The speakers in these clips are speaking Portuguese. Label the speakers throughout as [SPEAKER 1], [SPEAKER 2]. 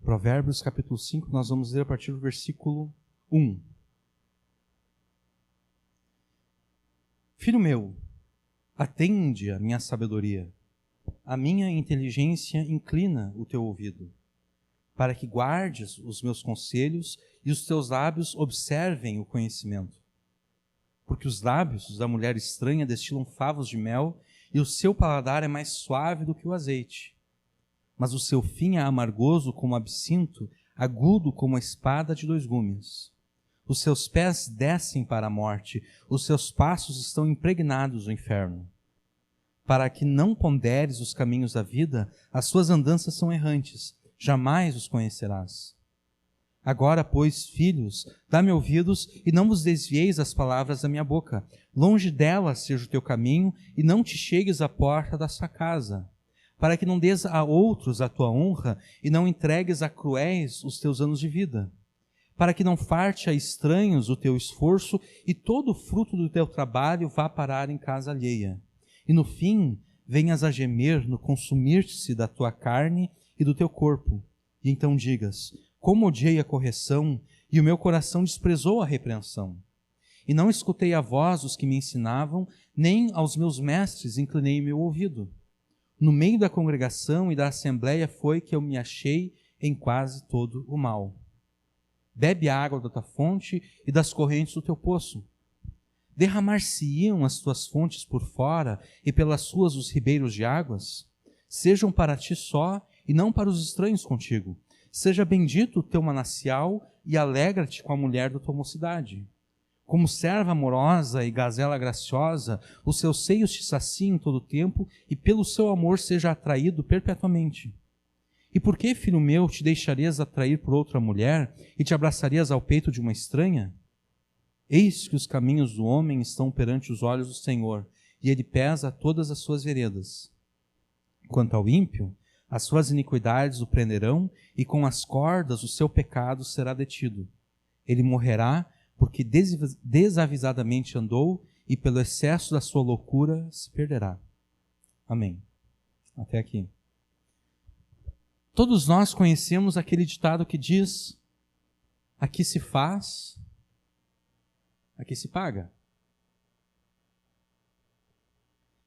[SPEAKER 1] Provérbios capítulo 5, nós vamos ler a partir do versículo 1. Filho meu, atende a minha sabedoria, a minha inteligência inclina o teu ouvido, para que guardes os meus conselhos e os teus lábios observem o conhecimento. Porque os lábios da mulher estranha destilam favos de mel, e o seu paladar é mais suave do que o azeite. Mas o seu fim é amargoso como absinto, agudo como a espada de 2 gumes. Os seus pés descem para a morte, os seus passos estão impregnados do inferno. Para que não ponderes os caminhos da vida, as suas andanças são errantes, jamais os conhecerás. Agora, pois, filhos, dá-me ouvidos e não vos desvieis das palavras da minha boca. Longe delas seja o teu caminho e não te chegues à porta da sua casa, para que não des a outros a tua honra e não entregues a cruéis os teus anos de vida, para que não farte a estranhos o teu esforço e todo o fruto do teu trabalho vá parar em casa alheia. E no fim, venhas a gemer no consumir-se da tua carne e do teu corpo. E então digas: como odiei a correção, e o meu coração desprezou a repreensão. E não escutei a voz dos que me ensinavam, nem aos meus mestres inclinei meu ouvido. No meio da congregação e da assembleia foi que eu me achei em quase todo o mal. Bebe a água da tua fonte e das correntes do teu poço. Derramar-se-iam as tuas fontes por fora e pelas suas os ribeiros de águas? Sejam para ti só e não para os estranhos contigo. Seja bendito o teu manancial e alegra-te com a mulher da tua mocidade. Como serva amorosa e gazela graciosa, os seus seios te saciem todo o tempo e pelo seu amor seja atraído perpetuamente. E por que, filho meu, te deixarias atrair por outra mulher e te abraçarias ao peito de uma estranha? Eis que os caminhos do homem estão perante os olhos do Senhor, e ele pesa todas as suas veredas. Quanto ao ímpio, as suas iniquidades o prenderão, e com as cordas o seu pecado será detido. Ele morrerá porque desavisadamente andou, e pelo excesso da sua loucura se perderá. Amém. Até aqui. Todos nós conhecemos aquele ditado que diz: aqui se faz, aqui se paga.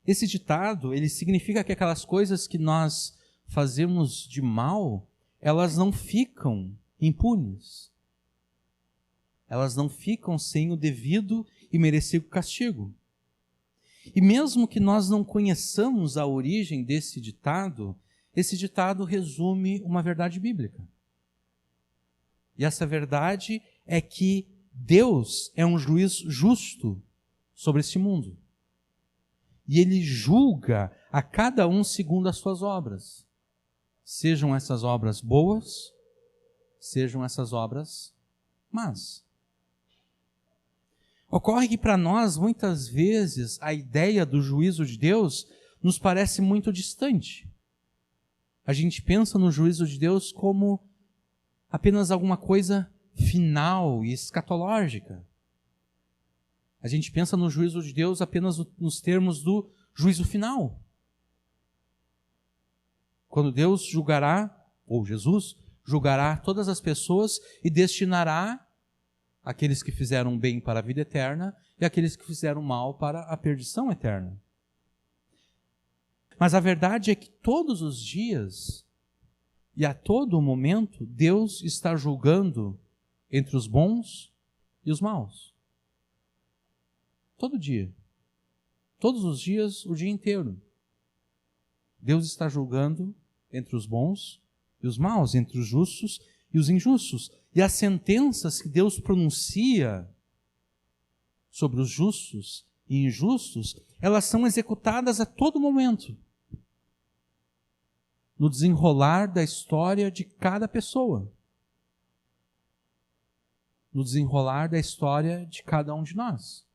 [SPEAKER 1] Esse ditado, ele significa que aquelas coisas que nós fazemos de mal, elas não ficam impunes. Elas não ficam sem o devido e merecido castigo. E mesmo que nós não conheçamos a origem desse ditado, esse ditado resume uma verdade bíblica. E essa verdade é que Deus é um juiz justo sobre este mundo. E Ele julga a cada um segundo as suas obras. Sejam essas obras boas, sejam essas obras más. Ocorre que para nós, muitas vezes, a ideia do juízo de Deus nos parece muito distante. A gente pensa no juízo de Deus como apenas alguma coisa final e escatológica. A gente pensa no juízo de Deus apenas nos termos do juízo final. Quando Deus julgará, ou Jesus, julgará todas as pessoas e destinará aqueles que fizeram bem para a vida eterna e aqueles que fizeram mal para a perdição eterna. Mas a verdade é que todos os dias e a todo momento Deus está julgando entre os bons e os maus. Todo dia. Todos os dias, o dia inteiro. Deus está julgando entre os bons e os maus, entre os justos e os injustos. E as sentenças que Deus pronuncia sobre os justos e injustos, elas são executadas a todo momento, no desenrolar da história de cada pessoa, no desenrolar da história de cada um de nós.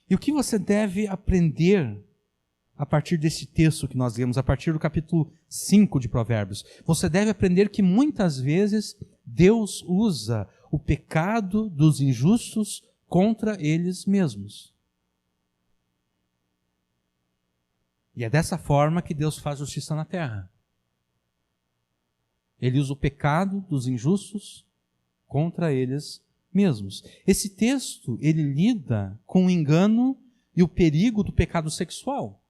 [SPEAKER 1] E o que você deve aprender a partir desse texto que nós lemos, a partir do capítulo 5 de Provérbios? Você deve aprender que muitas vezes Deus usa o pecado dos injustos contra eles mesmos. E é dessa forma que Deus faz justiça na terra. Ele usa o pecado dos injustos contra eles mesmos. Esse texto, ele lida com o engano e o perigo do pecado sexual.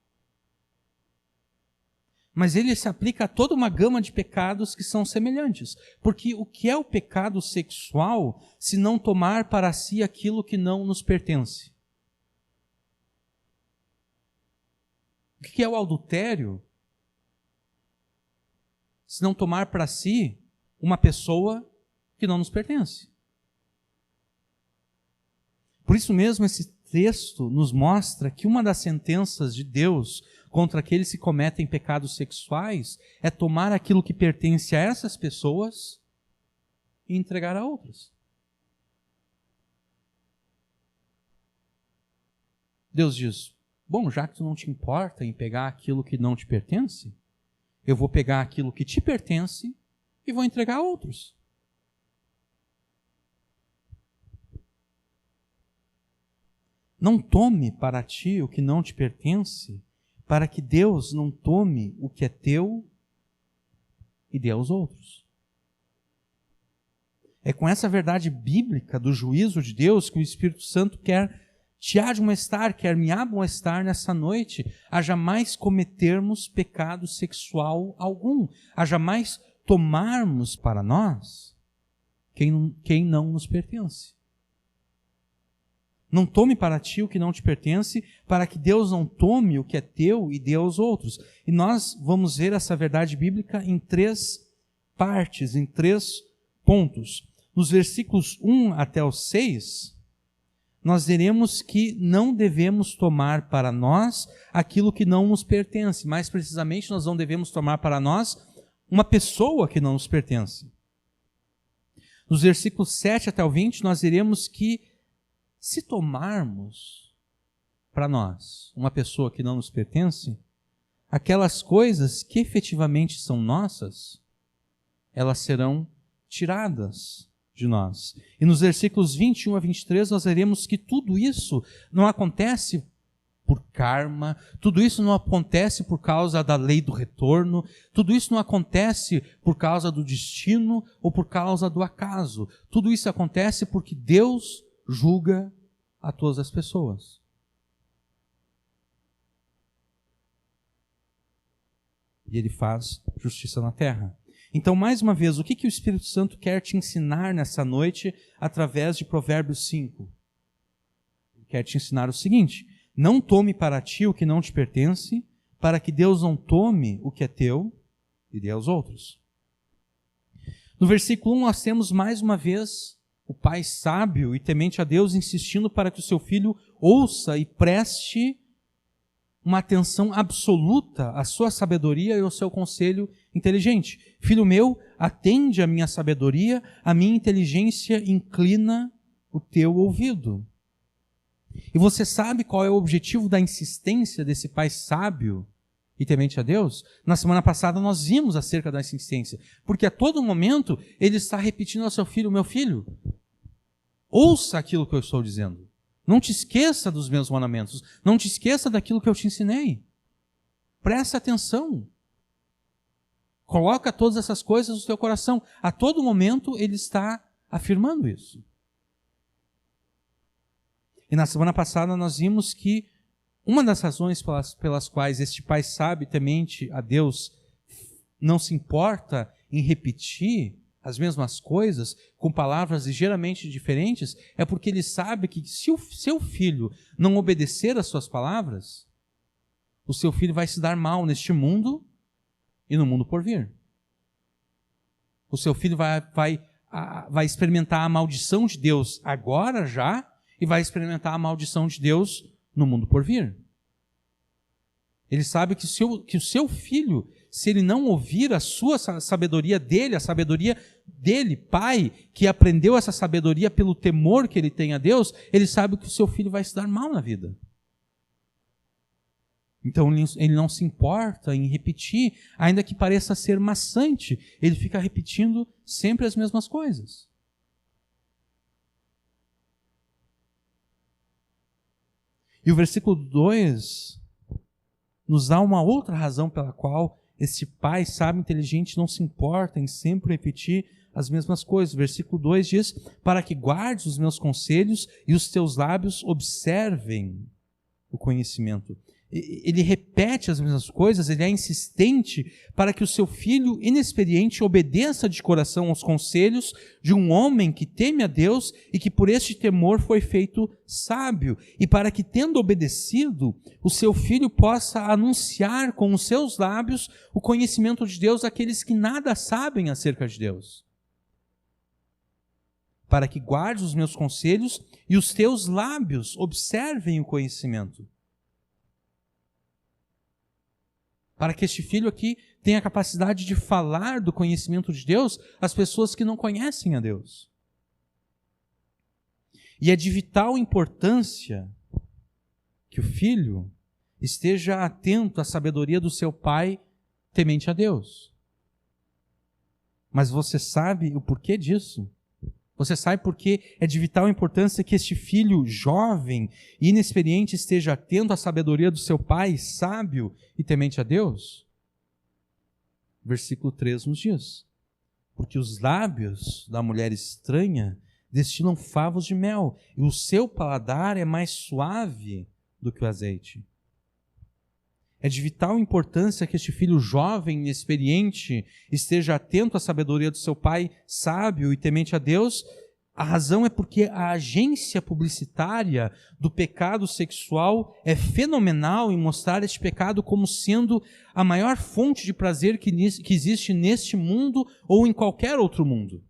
[SPEAKER 1] Mas ele se aplica a toda uma gama de pecados que são semelhantes. Porque o que é o pecado sexual se não tomar para si aquilo que não nos pertence? O que é o adultério se não tomar para si uma pessoa que não nos pertence? Por isso mesmo esse texto nos mostra que uma das sentenças de Deus contra aqueles que cometem pecados sexuais é tomar aquilo que pertence a essas pessoas e entregar a outras. Deus diz: bom, já que tu não te importa em pegar aquilo que não te pertence, eu vou pegar aquilo que te pertence e vou entregar a outros. Não tome para ti o que não te pertence, para que Deus não tome o que é teu e dê aos outros. É com essa verdade bíblica do juízo de Deus que o Espírito Santo quer te admoestar, quer me admoestar nessa noite, a jamais cometermos pecado sexual algum, a jamais tomarmos para nós quem não nos pertence. Não tome para ti o que não te pertence, para que Deus não tome o que é teu e dê aos outros. E nós vamos ver essa verdade bíblica em 3 partes, em 3 pontos. Nos versículos 1 até o 6, nós veremos que não devemos tomar para nós aquilo que não nos pertence. Mais precisamente, nós não devemos tomar para nós uma pessoa que não nos pertence. Nos versículos 7 até o 20, nós veremos que se tomarmos para nós uma pessoa que não nos pertence, aquelas coisas que efetivamente são nossas, elas serão tiradas de nós. E nos versículos 21 a 23 nós veremos que tudo isso não acontece por karma, tudo isso não acontece por causa da lei do retorno, tudo isso não acontece por causa do destino ou por causa do acaso. Tudo isso acontece porque Deus julga a todas as pessoas. E Ele faz justiça na terra. Então, mais uma vez, o que o Espírito Santo quer te ensinar nessa noite através de Provérbios 5? Ele quer te ensinar o seguinte: não tome para ti o que não te pertence, para que Deus não tome o que é teu e dê aos outros. No versículo 1 nós temos mais uma vez o pai sábio e temente a Deus insistindo para que o seu filho ouça e preste uma atenção absoluta à sua sabedoria e ao seu conselho inteligente. Filho meu, atende à minha sabedoria, a minha inteligência inclina o teu ouvido. E você sabe qual é o objetivo da insistência desse pai sábio e temente a Deus? Na semana passada nós vimos acerca da insistência, porque a todo momento ele está repetindo ao seu filho: meu filho, ouça aquilo que eu estou dizendo. Não te esqueça dos meus mandamentos. Não te esqueça daquilo que eu te ensinei. Presta atenção. Coloca todas essas coisas no teu coração. A todo momento ele está afirmando isso. E na semana passada nós vimos que uma das razões pelas quais este pai sábio e temente a Deus não se importa em repetir as mesmas coisas com palavras ligeiramente diferentes é porque ele sabe que se o seu filho não obedecer às suas palavras, o seu filho vai se dar mal neste mundo e no mundo por vir. O seu filho vai experimentar a maldição de Deus agora já e vai experimentar a maldição de Deus no mundo por vir. Ele sabe que o seu filho, se ele não ouvir a sua sabedoria dele, a sabedoria dele, pai, que aprendeu essa sabedoria pelo temor que ele tem a Deus, ele sabe que o seu filho vai se dar mal na vida. Então ele não se importa em repetir, ainda que pareça ser maçante, ele fica repetindo sempre as mesmas coisas. E o versículo 2 nos dá uma outra razão pela qual esse pai sábio e inteligente não se importa em sempre repetir as mesmas coisas. Versículo 2 diz: para que guardes os meus conselhos e os teus lábios observem o conhecimento. Ele repete as mesmas coisas, ele é insistente para que o seu filho inexperiente obedeça de coração aos conselhos de um homem que teme a Deus e que por este temor foi feito sábio, e para que, tendo obedecido, o seu filho possa anunciar com os seus lábios o conhecimento de Deus àqueles que nada sabem acerca de Deus. Para que guardes os meus conselhos e os teus lábios observem o conhecimento. Para que este filho aqui tenha a capacidade de falar do conhecimento de Deus às pessoas que não conhecem a Deus. E é de vital importância que o filho esteja atento à sabedoria do seu pai temente a Deus. Mas você sabe o porquê disso? Você sabe por que é de vital importância que este filho jovem e inexperiente esteja atento à sabedoria do seu pai, sábio e temente a Deus? Versículo 3 nos diz: porque os lábios da mulher estranha destilam favos de mel, e o seu paladar é mais suave do que o azeite. É de vital importância que este filho jovem e inexperiente esteja atento à sabedoria do seu pai, sábio e temente a Deus. A razão é porque a agência publicitária do pecado sexual é fenomenal em mostrar este pecado como sendo a maior fonte de prazer que existe neste mundo ou em qualquer outro mundo.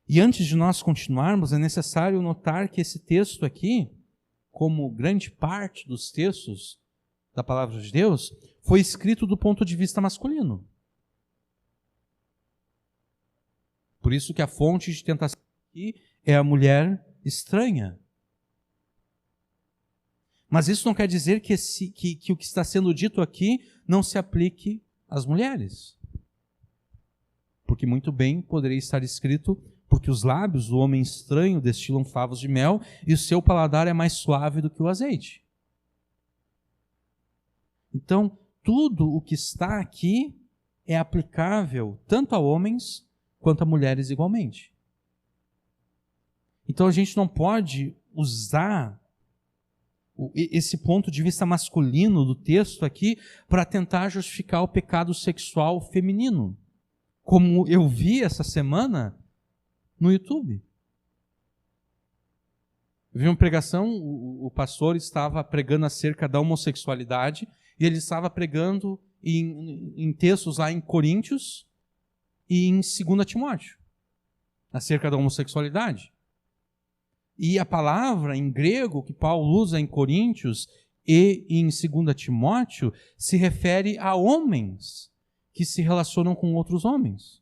[SPEAKER 1] E antes de nós continuarmos, é necessário notar que esse texto aqui, como grande parte dos textos da palavra de Deus, foi escrito do ponto de vista masculino. Por isso que a fonte de tentação aqui é a mulher estranha. Mas isso não quer dizer que o que está sendo dito aqui não se aplique às mulheres. Porque muito bem poderia estar escrito: porque os lábios do homem estranho destilam favos de mel, e o seu paladar é mais suave do que o azeite. Então, tudo o que está aqui é aplicável tanto a homens quanto a mulheres igualmente. Então a gente não pode usar esse ponto de vista masculino do texto aqui para tentar justificar o pecado sexual feminino, como eu vi essa semana no YouTube. Eu vi uma pregação, o pastor estava pregando acerca da homossexualidade, e ele estava pregando em textos lá em Coríntios e em 2 Timóteo, acerca da homossexualidade. E a palavra em grego que Paulo usa em Coríntios e em 2 Timóteo se refere a homens que se relacionam com outros homens.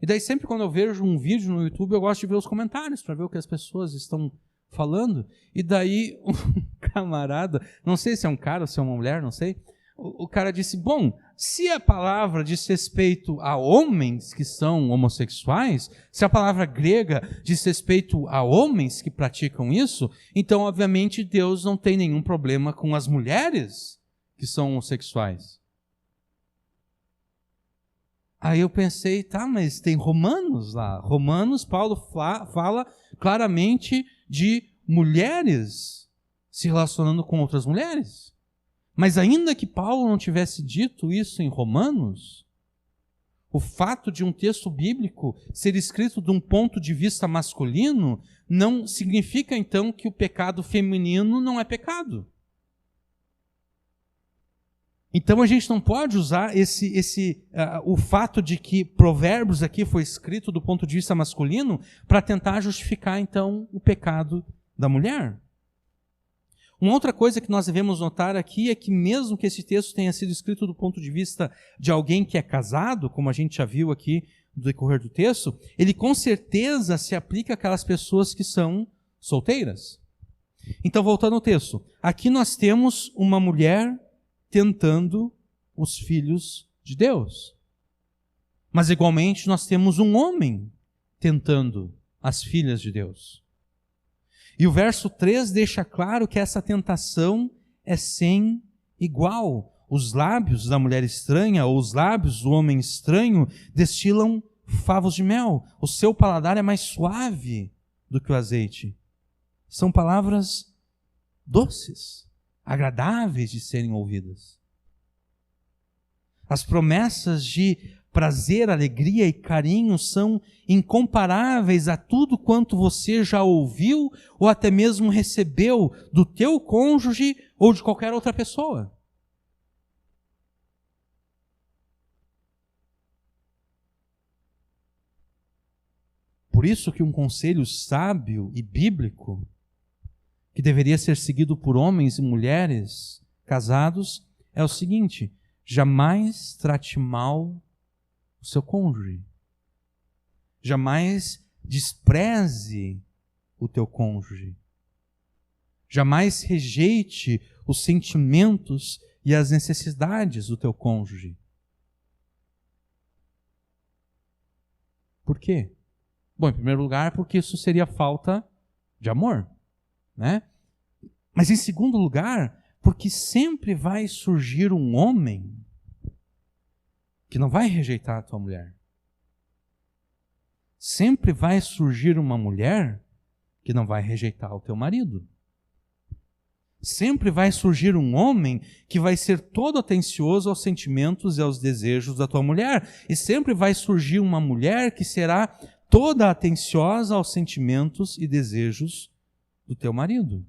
[SPEAKER 1] E daí sempre quando eu vejo um vídeo no YouTube, eu gosto de ver os comentários para ver o que as pessoas estão falando. E daí um camarada, não sei se é um cara ou se é uma mulher, não sei, o cara disse: bom, se a palavra diz respeito a homens que são homossexuais, se a palavra grega diz respeito a homens que praticam isso, então obviamente Deus não tem nenhum problema com as mulheres que são homossexuais. Aí eu pensei, tá, mas tem Romanos lá. Romanos, Paulo fala claramente de mulheres se relacionando com outras mulheres. Mas ainda que Paulo não tivesse dito isso em Romanos, o fato de um texto bíblico ser escrito de um ponto de vista masculino não significa então que o pecado feminino não é pecado. Então a gente não pode usar o fato de que Provérbios aqui foi escrito do ponto de vista masculino para tentar justificar então o pecado da mulher. Uma outra coisa que nós devemos notar aqui é que mesmo que esse texto tenha sido escrito do ponto de vista de alguém que é casado, como a gente já viu aqui no decorrer do texto, ele com certeza se aplica àquelas pessoas que são solteiras. Então, voltando ao texto, aqui nós temos uma mulher tentando os filhos de Deus. Mas igualmente nós temos um homem tentando as filhas de Deus. E o verso 3 deixa claro que essa tentação é sem igual. Os lábios da mulher estranha ou os lábios do homem estranho destilam favos de mel. O seu paladar é mais suave do que o azeite. São palavras doces, agradáveis de serem ouvidas. As promessas de prazer, alegria e carinho são incomparáveis a tudo quanto você já ouviu ou até mesmo recebeu do teu cônjuge ou de qualquer outra pessoa. Por isso que um conselho sábio e bíblico, que deveria ser seguido por homens e mulheres casados, é o seguinte: jamais trate mal o seu cônjuge. Jamais despreze o teu cônjuge. Jamais rejeite os sentimentos e as necessidades do teu cônjuge. Por quê? Bom, em primeiro lugar, porque isso seria falta de amor, né? Mas em segundo lugar, porque sempre vai surgir um homem que não vai rejeitar a tua mulher. Sempre vai surgir uma mulher que não vai rejeitar o teu marido. Sempre vai surgir um homem que vai ser todo atencioso aos sentimentos e aos desejos da tua mulher. E sempre vai surgir uma mulher que será toda atenciosa aos sentimentos e desejos do teu marido.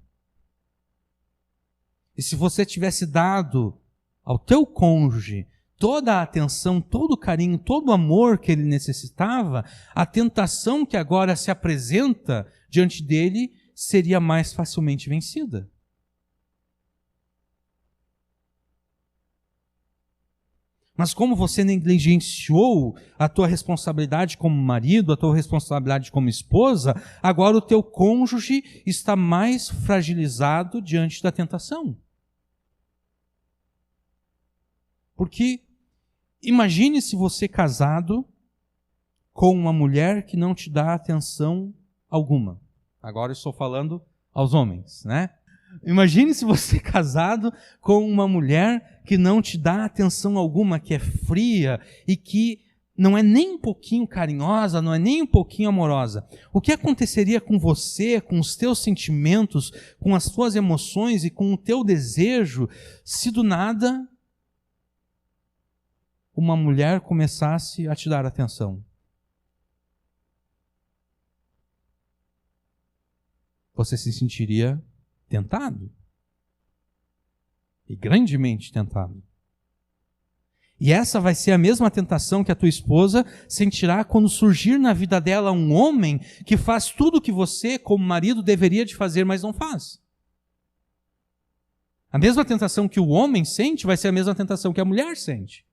[SPEAKER 1] E se você tivesse dado ao teu cônjuge toda a atenção, todo o carinho, todo o amor que ele necessitava, a tentação que agora se apresenta diante dele seria mais facilmente vencida. Mas como você negligenciou a tua responsabilidade como marido, a tua responsabilidade como esposa, agora o teu cônjuge está mais fragilizado diante da tentação. Porque imagine se você casado com uma mulher que não te dá atenção alguma. Agora eu estou falando aos homens, né? Imagine se você casado com uma mulher que não te dá atenção alguma, que é fria e que não é nem um pouquinho carinhosa, não é nem um pouquinho amorosa. O que aconteceria com você, com os teus sentimentos, com as tuas emoções e com o teu desejo, se do nada uma mulher começasse a te dar atenção? Você se sentiria tentado. E grandemente tentado. E essa vai ser a mesma tentação que a tua esposa sentirá quando surgir na vida dela um homem que faz tudo o que você, como marido, deveria de fazer, mas não faz. A mesma tentação que o homem sente vai ser a mesma tentação que a mulher sente.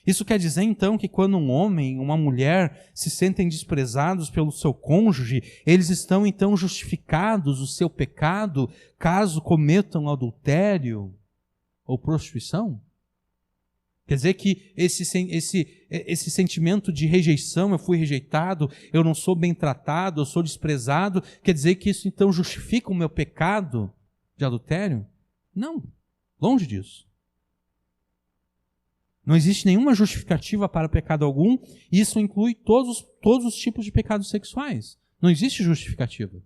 [SPEAKER 1] Isso quer dizer, então, que quando um homem e uma mulher se sentem desprezados pelo seu cônjuge, eles estão, então, justificados o seu pecado caso cometam adultério ou prostituição? Quer dizer que esse sentimento de rejeição, eu fui rejeitado, eu não sou bem tratado, eu sou desprezado, quer dizer que isso, então, justifica o meu pecado de adultério? Não, longe disso. Não existe nenhuma justificativa para pecado algum, e isso inclui todos os tipos de pecados sexuais. Não existe justificativa.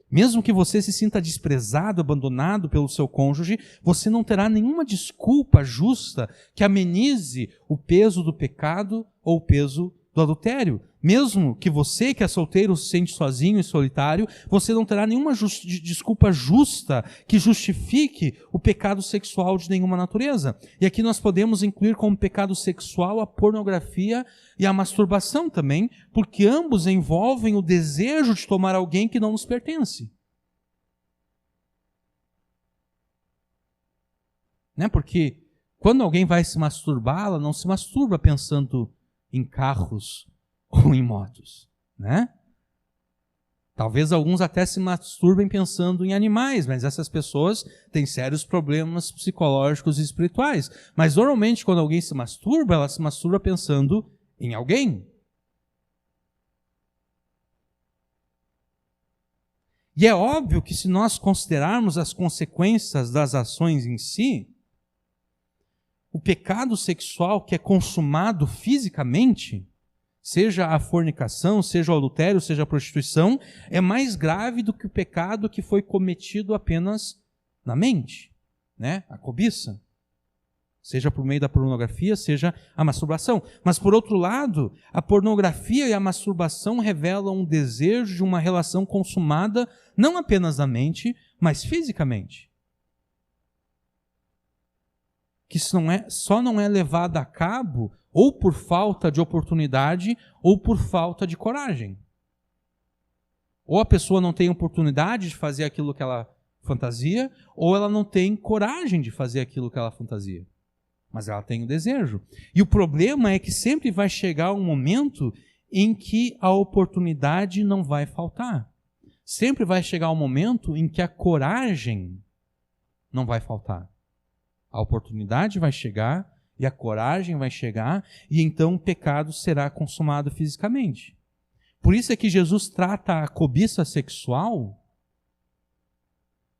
[SPEAKER 1] Mesmo que você se sinta desprezado, abandonado pelo seu cônjuge, você não terá nenhuma desculpa justa que amenize o peso do pecado ou o peso do adultério. Mesmo que você, que é solteiro, se sente sozinho e solitário, você não terá nenhuma desculpa justa que justifique o pecado sexual de nenhuma natureza. E aqui nós podemos incluir como pecado sexual a pornografia e a masturbação também, porque ambos envolvem o desejo de tomar alguém que não nos pertence. Né? Porque quando alguém vai se masturbar, ela não se masturba pensando em carros ou em motos, né? Talvez alguns até se masturbem pensando em animais, mas essas pessoas têm sérios problemas psicológicos e espirituais. Mas normalmente quando alguém se masturba, ela se masturba pensando em alguém. E é óbvio que se nós considerarmos as consequências das ações em si, o pecado sexual que é consumado fisicamente, seja a fornicação, seja o adultério, seja a prostituição, é mais grave do que o pecado que foi cometido apenas na mente, né? A cobiça. Seja por meio da pornografia, seja a masturbação. Mas, por outro lado, a pornografia e a masturbação revelam um desejo de uma relação consumada, não apenas na mente, mas fisicamente. Que só não é levada a cabo ou por falta de oportunidade ou por falta de coragem. Ou a pessoa não tem oportunidade de fazer aquilo que ela fantasia, ou ela não tem coragem de fazer aquilo que ela fantasia. Mas ela tem o desejo. E o problema é que sempre vai chegar um momento em que a oportunidade não vai faltar. Sempre vai chegar um momento em que a coragem não vai faltar. A oportunidade vai chegar e a coragem vai chegar e então o pecado será consumado fisicamente. Por isso é que Jesus trata a cobiça sexual,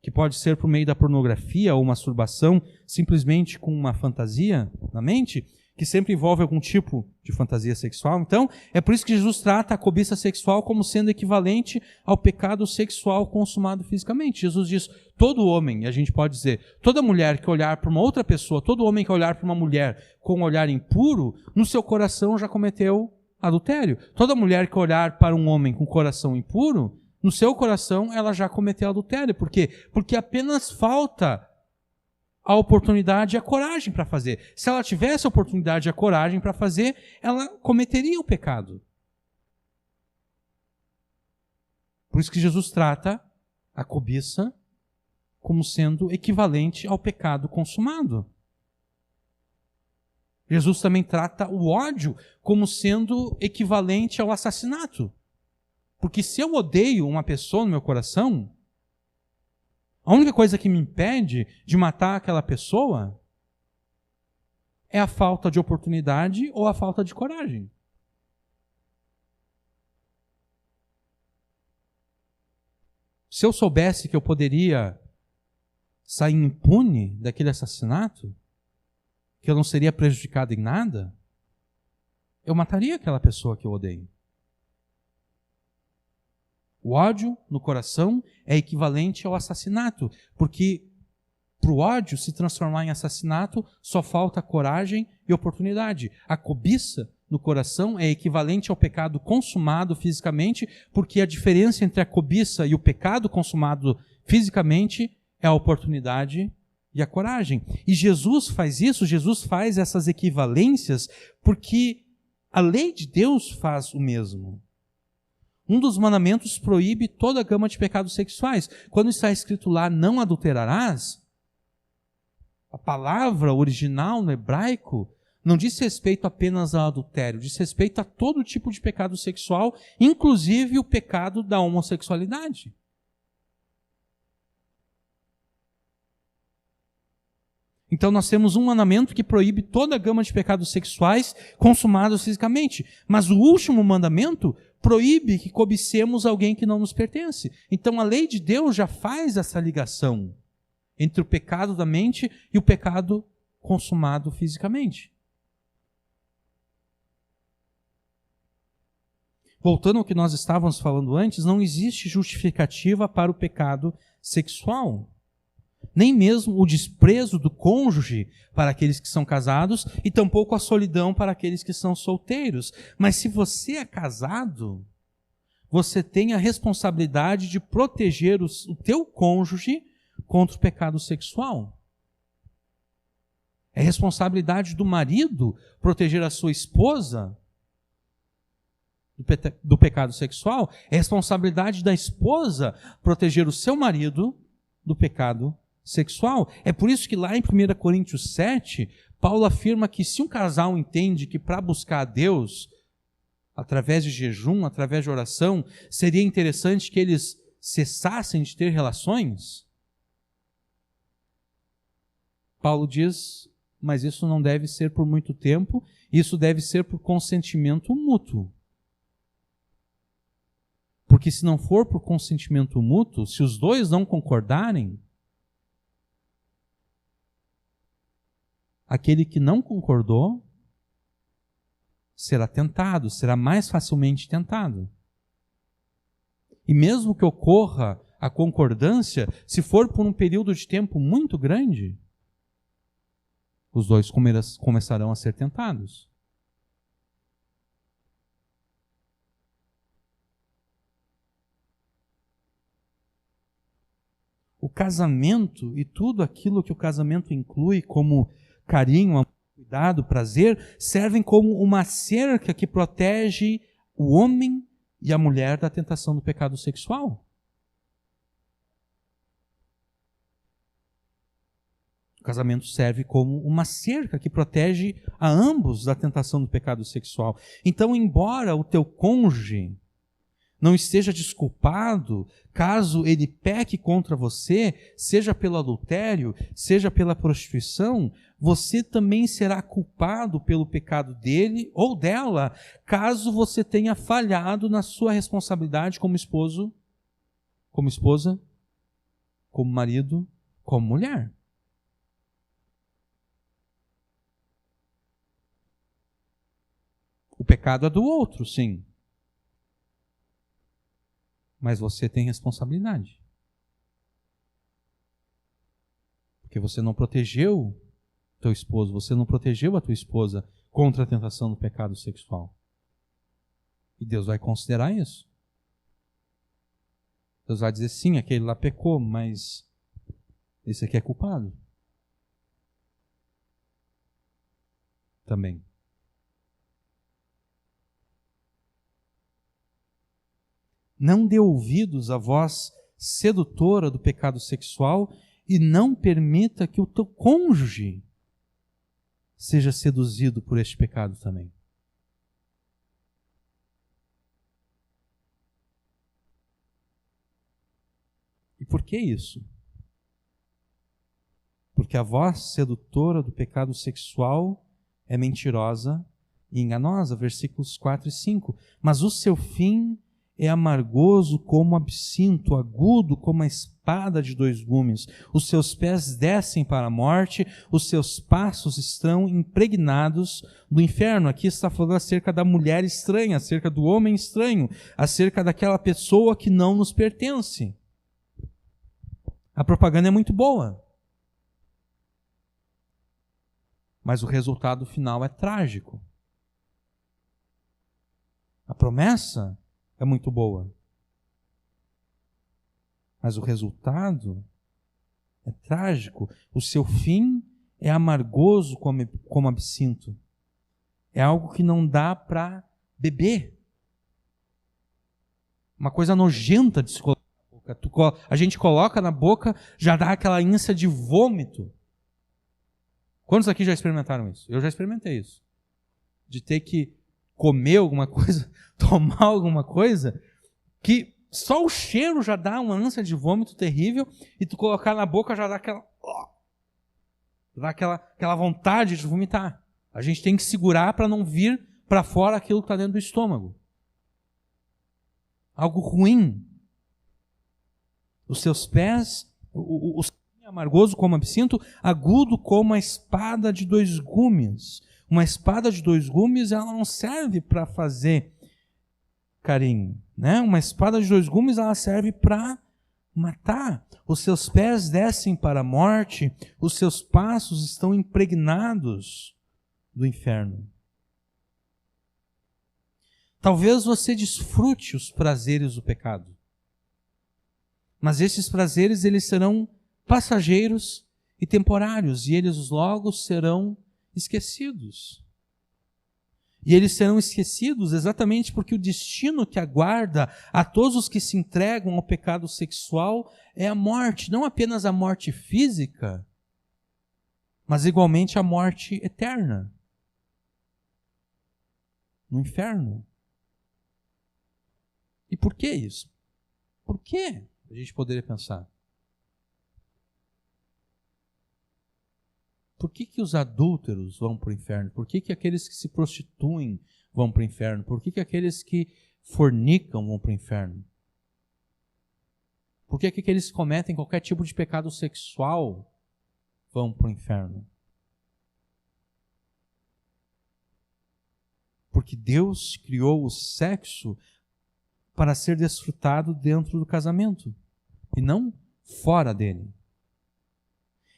[SPEAKER 1] que pode ser por meio da pornografia ou masturbação, simplesmente com uma fantasia na mente, que sempre envolve algum tipo de fantasia sexual. Então, é por isso que Jesus trata a cobiça sexual como sendo equivalente ao pecado sexual consumado fisicamente. Jesus diz, todo homem, e a gente pode dizer, toda mulher que olhar para uma outra pessoa, todo homem que olhar para uma mulher com um olhar impuro, no seu coração já cometeu adultério. Toda mulher que olhar para um homem com coração impuro, no seu coração ela já cometeu adultério. Por quê? Porque apenas falta a oportunidade e a coragem para fazer. Se ela tivesse a oportunidade e a coragem para fazer, ela cometeria o pecado. Por isso que Jesus trata a cobiça como sendo equivalente ao pecado consumado. Jesus também trata o ódio como sendo equivalente ao assassinato. Porque se eu odeio uma pessoa no meu coração, a única coisa que me impede de matar aquela pessoa é a falta de oportunidade ou a falta de coragem. Se eu soubesse que eu poderia sair impune daquele assassinato, que eu não seria prejudicado em nada, eu mataria aquela pessoa que eu odeio. O ódio no coração é equivalente ao assassinato, porque para o ódio se transformar em assassinato só falta coragem e oportunidade. A cobiça no coração é equivalente ao pecado consumado fisicamente, porque a diferença entre a cobiça e o pecado consumado fisicamente é a oportunidade e a coragem. E Jesus faz isso, Jesus faz essas equivalências, porque a lei de Deus faz o mesmo. Um dos mandamentos proíbe toda a gama de pecados sexuais. Quando está escrito lá, não adulterarás, a palavra original no hebraico não diz respeito apenas ao adultério, diz respeito a todo tipo de pecado sexual, inclusive o pecado da homossexualidade. Então nós temos um mandamento que proíbe toda a gama de pecados sexuais consumados fisicamente. Mas o último mandamento proíbe que cobicemos alguém que não nos pertence. Então a lei de Deus já faz essa ligação entre o pecado da mente e o pecado consumado fisicamente. Voltando ao que nós estávamos falando antes, não existe justificativa para o pecado sexual. Nem mesmo o desprezo do cônjuge para aqueles que são casados e tampouco a solidão para aqueles que são solteiros. Mas se você é casado, você tem a responsabilidade de proteger o teu cônjuge contra o pecado sexual. É responsabilidade do marido proteger a sua esposa do pecado sexual. É responsabilidade da esposa proteger o seu marido do pecado sexual. É por isso que lá em 1 Coríntios 7, Paulo afirma que se um casal entende que para buscar a Deus, através de jejum, através de oração, seria interessante que eles cessassem de ter relações? Paulo diz, mas isso não deve ser por muito tempo, isso deve ser por consentimento mútuo. Porque se não for por consentimento mútuo, se os dois não concordarem, aquele que não concordou será tentado, será mais facilmente tentado. E mesmo que ocorra a concordância, se for por um período de tempo muito grande, os dois começarão a ser tentados. O casamento e tudo aquilo que o casamento inclui como carinho, cuidado, prazer, servem como uma cerca que protege o homem e a mulher da tentação do pecado sexual. O casamento serve como uma cerca que protege a ambos da tentação do pecado sexual. Então, embora o teu cônjuge não esteja desculpado caso ele peque contra você, seja pelo adultério, seja pela prostituição, você também será culpado pelo pecado dele ou dela, caso você tenha falhado na sua responsabilidade como esposo, como esposa, como marido, como mulher. O pecado é do outro, sim. Mas você tem responsabilidade. Porque você não protegeu teu esposo, você não protegeu a tua esposa contra a tentação do pecado sexual. E Deus vai considerar isso. Deus vai dizer, sim, aquele lá pecou, mas esse aqui é culpado. Também. Não dê ouvidos à voz sedutora do pecado sexual e não permita que o teu cônjuge seja seduzido por este pecado também. E por que isso? Porque a voz sedutora do pecado sexual é mentirosa e enganosa, versículos 4 e 5. Mas o seu fim é amargoso como absinto, agudo como a espada de dois gumes. Os seus pés descem para a morte, os seus passos estão impregnados do inferno. Aqui está falando acerca da mulher estranha, acerca do homem estranho, acerca daquela pessoa que não nos pertence. A propaganda é muito boa, mas o resultado final é trágico. A promessa é muito boa, mas o resultado é trágico. O seu fim é amargoso como absinto. É algo que não dá para beber. Uma coisa nojenta de se colocar na boca. A gente coloca na boca, já dá aquela ânsia de vômito. Quantos aqui já experimentaram isso? Eu já experimentei isso. De ter que comer alguma coisa, tomar alguma coisa, que só o cheiro já dá uma ânsia de vômito terrível, e tu colocar na boca já dá aquela vontade de vomitar. A gente tem que segurar para não vir para fora aquilo que está dentro do estômago. Algo ruim. Os seus pés, o amargoso como absinto, agudo como a espada de dois gumes. Uma espada de dois gumes, ela não serve para fazer carinho, né? Uma espada de dois gumes, ela serve para matar. Os seus pés descem para a morte, os seus passos estão impregnados do inferno. Talvez você desfrute os prazeres do pecado, mas esses prazeres, eles serão passageiros e temporários, e eles logo serão esquecidos. E eles serão esquecidos exatamente porque o destino que aguarda a todos os que se entregam ao pecado sexual é a morte, não apenas a morte física, mas igualmente a morte eterna no inferno. E por que isso? Por que a gente poderia pensar? Por que os adúlteros vão para o inferno? Por que aqueles que se prostituem vão para o inferno? Por que aqueles que fornicam vão para o inferno? Por que aqueles que cometem qualquer tipo de pecado sexual vão para o inferno? Porque Deus criou o sexo para ser desfrutado dentro do casamento e não fora dele.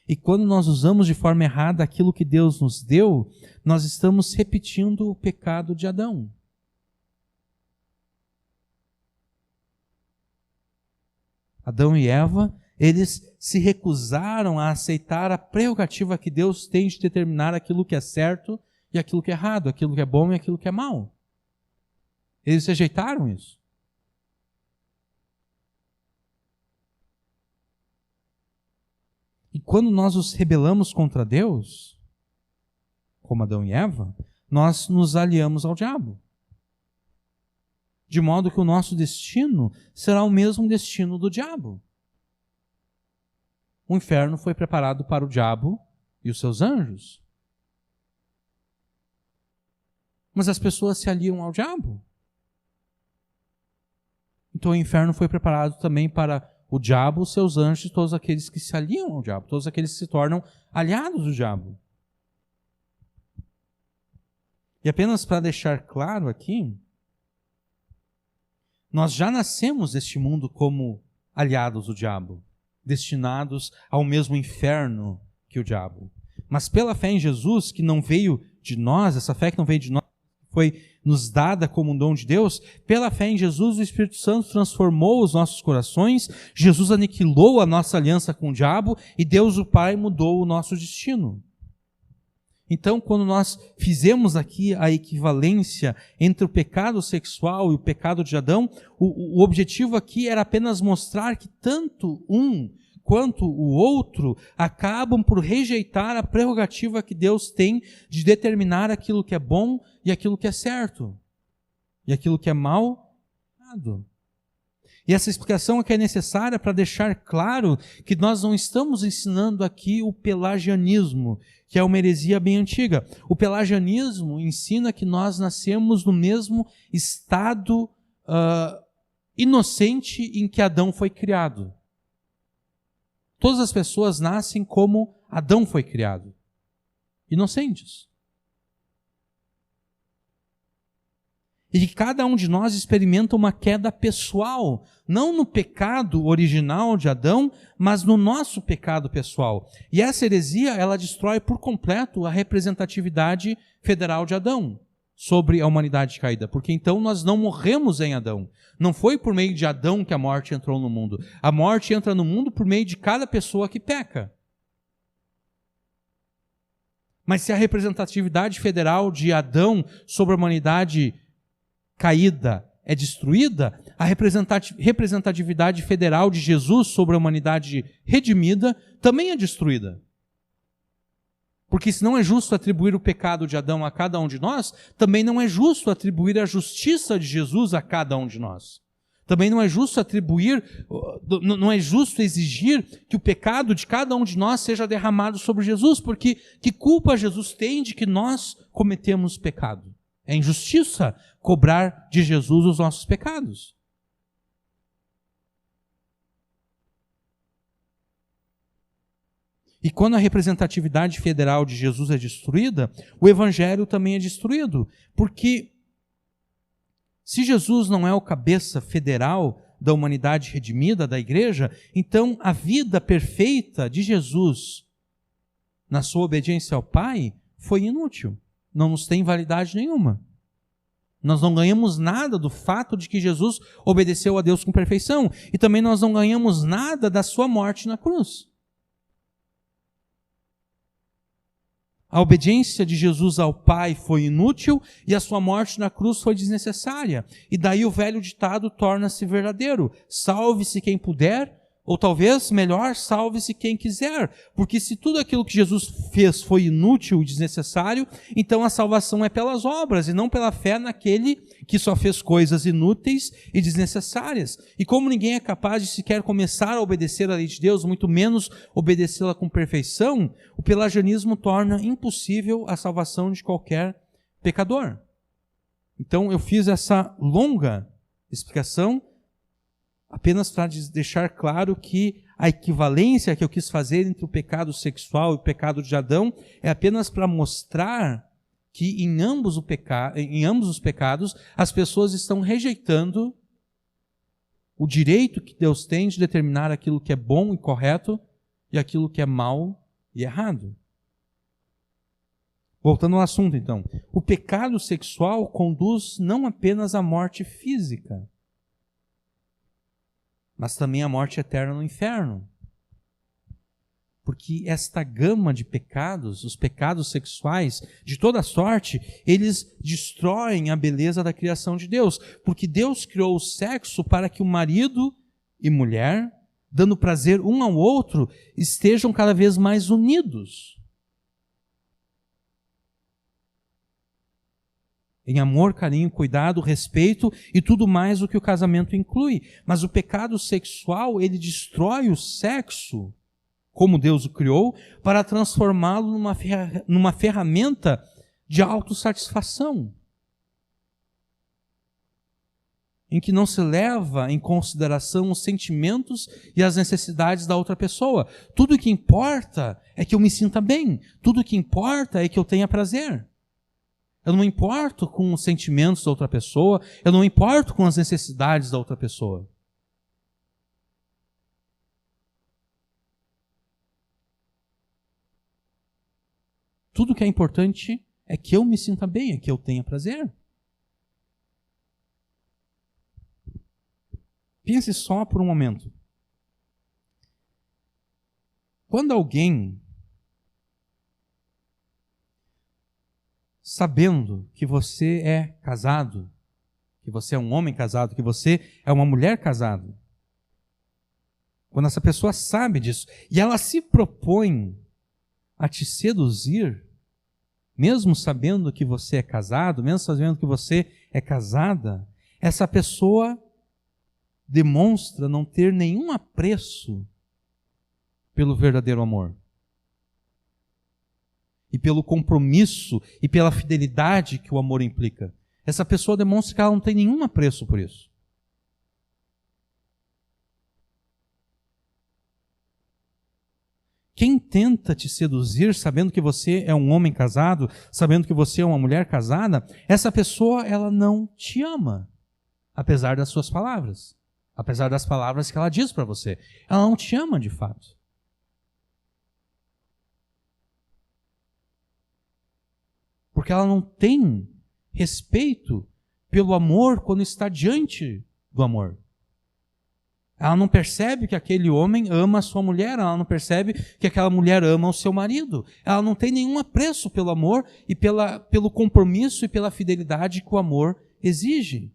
[SPEAKER 1] E quando nós usamos de forma errada aquilo que Deus nos deu, nós estamos repetindo o pecado de Adão. Adão e Eva, eles se recusaram a aceitar a prerrogativa que Deus tem de determinar aquilo que é certo e aquilo que é errado, aquilo que é bom e aquilo que é mal. Eles rejeitaram isso. E quando nós nos rebelamos contra Deus, como Adão e Eva, nós nos aliamos ao diabo. De modo que o nosso destino será o mesmo destino do diabo. O inferno foi preparado para o diabo e os seus anjos. Mas as pessoas se aliam ao diabo. Então o inferno foi preparado também para o diabo, os seus anjos, todos aqueles que se aliam ao diabo, todos aqueles que se tornam aliados do diabo. E apenas para deixar claro aqui, nós já nascemos neste mundo como aliados do diabo, destinados ao mesmo inferno que o diabo. Mas pela fé em Jesus, que não veio de nós, essa fé que não veio de nós, foi nos dada como um dom de Deus, pela fé em Jesus, o Espírito Santo transformou os nossos corações, Jesus aniquilou a nossa aliança com o diabo e Deus o Pai mudou o nosso destino. Então, quando nós fizemos aqui a equivalência entre o pecado sexual e o pecado de Adão, o objetivo aqui era apenas mostrar que tanto um quanto o outro acabam por rejeitar a prerrogativa que Deus tem de determinar aquilo que é bom e aquilo que é certo, e aquilo que é mal, errado. E essa explicação é que é necessária para deixar claro que nós não estamos ensinando aqui o pelagianismo, que é uma heresia bem antiga. O pelagianismo ensina que nós nascemos no mesmo estado inocente em que Adão foi criado. Todas as pessoas nascem como Adão foi criado, inocentes. E que cada um de nós experimenta uma queda pessoal, não no pecado original de Adão, mas no nosso pecado pessoal. E essa heresia, ela destrói por completo a representatividade federal de Adão sobre a humanidade caída, porque então nós não morremos em Adão. Não foi por meio de Adão que a morte entrou no mundo. A morte entra no mundo por meio de cada pessoa que peca. Mas se a representatividade federal de Adão sobre a humanidade caída é destruída, a representatividade federal de Jesus sobre a humanidade redimida também é destruída. Porque se não é justo atribuir o pecado de Adão a cada um de nós, também não é justo atribuir a justiça de Jesus a cada um de nós. Também não é justo não é justo exigir que o pecado de cada um de nós seja derramado sobre Jesus, porque que culpa Jesus tem de que nós cometemos pecado? É injustiça cobrar de Jesus os nossos pecados. E quando a representatividade federal de Jesus é destruída, o evangelho também é destruído. Porque se Jesus não é o cabeça federal da humanidade redimida, da igreja, então a vida perfeita de Jesus na sua obediência ao Pai foi inútil. Não nos tem validade nenhuma. Nós não ganhamos nada do fato de que Jesus obedeceu a Deus com perfeição. E também nós não ganhamos nada da sua morte na cruz. A obediência de Jesus ao Pai foi inútil e a sua morte na cruz foi desnecessária. E daí o velho ditado torna-se verdadeiro. Salve-se quem puder, Ou talvez, melhor, salve-se quem quiser. Porque se tudo aquilo que Jesus fez foi inútil e desnecessário, então a salvação é pelas obras e não pela fé naquele que só fez coisas inúteis e desnecessárias. E como ninguém é capaz de sequer começar a obedecer a lei de Deus, muito menos obedecê-la com perfeição, o pelagianismo torna impossível a salvação de qualquer pecador. Então eu fiz essa longa explicação apenas para deixar claro que a equivalência que eu quis fazer entre o pecado sexual e o pecado de Adão é apenas para mostrar que em ambos os pecados as pessoas estão rejeitando o direito que Deus tem de determinar aquilo que é bom e correto e aquilo que é mal e errado. Voltando ao assunto, então. O pecado sexual conduz não apenas à morte física, mas também à morte eterna no inferno. Porque esta gama de pecados, os pecados sexuais, de toda sorte, eles destroem a beleza da criação de Deus. Porque Deus criou o sexo para que o marido e mulher, dando prazer um ao outro, estejam cada vez mais unidos. Em amor, carinho, cuidado, respeito e tudo mais o que o casamento inclui. Mas o pecado sexual, ele destrói o sexo, como Deus o criou, para transformá-lo numa ferramenta de autossatisfação, em que não se leva em consideração os sentimentos e as necessidades da outra pessoa. Tudo o que importa é que eu me sinta bem. Tudo o que importa é que eu tenha prazer. Eu não me importo com os sentimentos da outra pessoa, eu não me importo com as necessidades da outra pessoa. Tudo que é importante é que eu me sinta bem, é que eu tenha prazer. Pense só por um momento. Quando alguém, sabendo que você é casado, que você é um homem casado, que você é uma mulher casada, quando essa pessoa sabe disso e ela se propõe a te seduzir, mesmo sabendo que você é casado, mesmo sabendo que você é casada, essa pessoa demonstra não ter nenhum apreço pelo verdadeiro amor. E pelo compromisso e pela fidelidade que o amor implica. Essa pessoa demonstra que ela não tem nenhum apreço por isso. Quem tenta te seduzir sabendo que você é um homem casado, sabendo que você é uma mulher casada, essa pessoa ela não te ama, apesar das suas palavras, apesar das palavras que ela diz para você. Ela não te ama de fato. Porque ela não tem respeito pelo amor quando está diante do amor. Ela não percebe que aquele homem ama a sua mulher, ela não percebe que aquela mulher ama o seu marido. Ela não tem nenhum apreço pelo amor e pelo compromisso e pela fidelidade que o amor exige.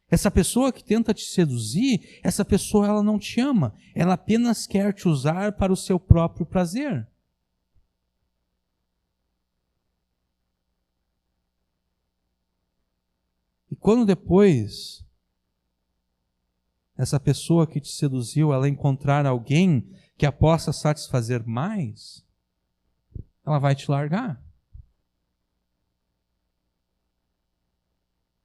[SPEAKER 1] Essa pessoa que tenta te seduzir, essa pessoa ela não te ama. Ela apenas quer te usar para o seu próprio prazer. E quando depois essa pessoa que te seduziu, ela encontrar alguém que a possa satisfazer mais, ela vai te largar.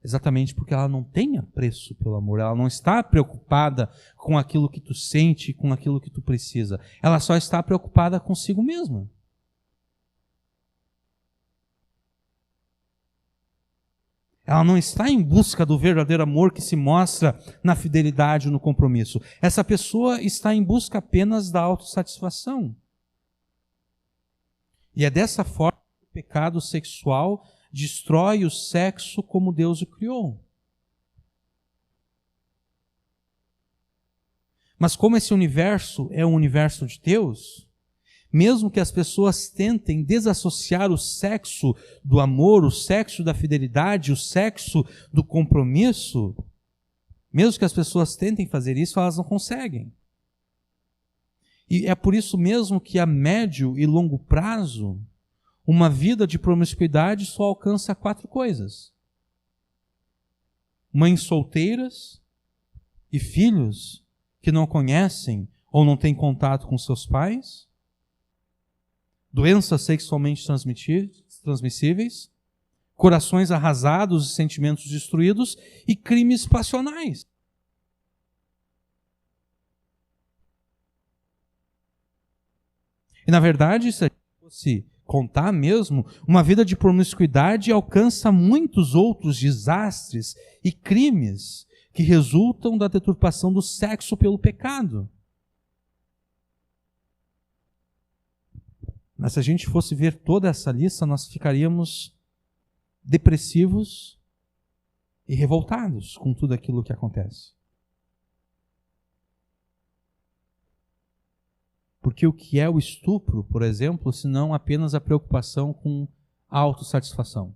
[SPEAKER 1] Exatamente porque ela não tem apreço pelo amor, ela não está preocupada com aquilo que tu sente, com aquilo que tu precisa. Ela só está preocupada consigo mesma. Ela não está em busca do verdadeiro amor que se mostra na fidelidade ou no compromisso. Essa pessoa está em busca apenas da autossatisfação. E é dessa forma que o pecado sexual destrói o sexo como Deus o criou. Mas como esse universo é um universo de Deus, mesmo que as pessoas tentem desassociar o sexo do amor, o sexo da fidelidade, o sexo do compromisso, Mesmo que as pessoas tentem fazer isso, elas não conseguem. E é por isso mesmo que a médio e longo prazo, uma vida de promiscuidade só alcança 4 coisas: mães solteiras e filhos que não conhecem ou não têm contato com seus pais, doenças sexualmente transmissíveis, corações arrasados e sentimentos destruídos e crimes passionais. E na verdade, se a gente fosse contar mesmo, uma vida de promiscuidade alcança muitos outros desastres e crimes que resultam da deturpação do sexo pelo pecado. Mas se a gente fosse ver toda essa lista, nós ficaríamos depressivos e revoltados com tudo aquilo que acontece. Porque o que é o estupro, por exemplo, se não apenas a preocupação com a autossatisfação?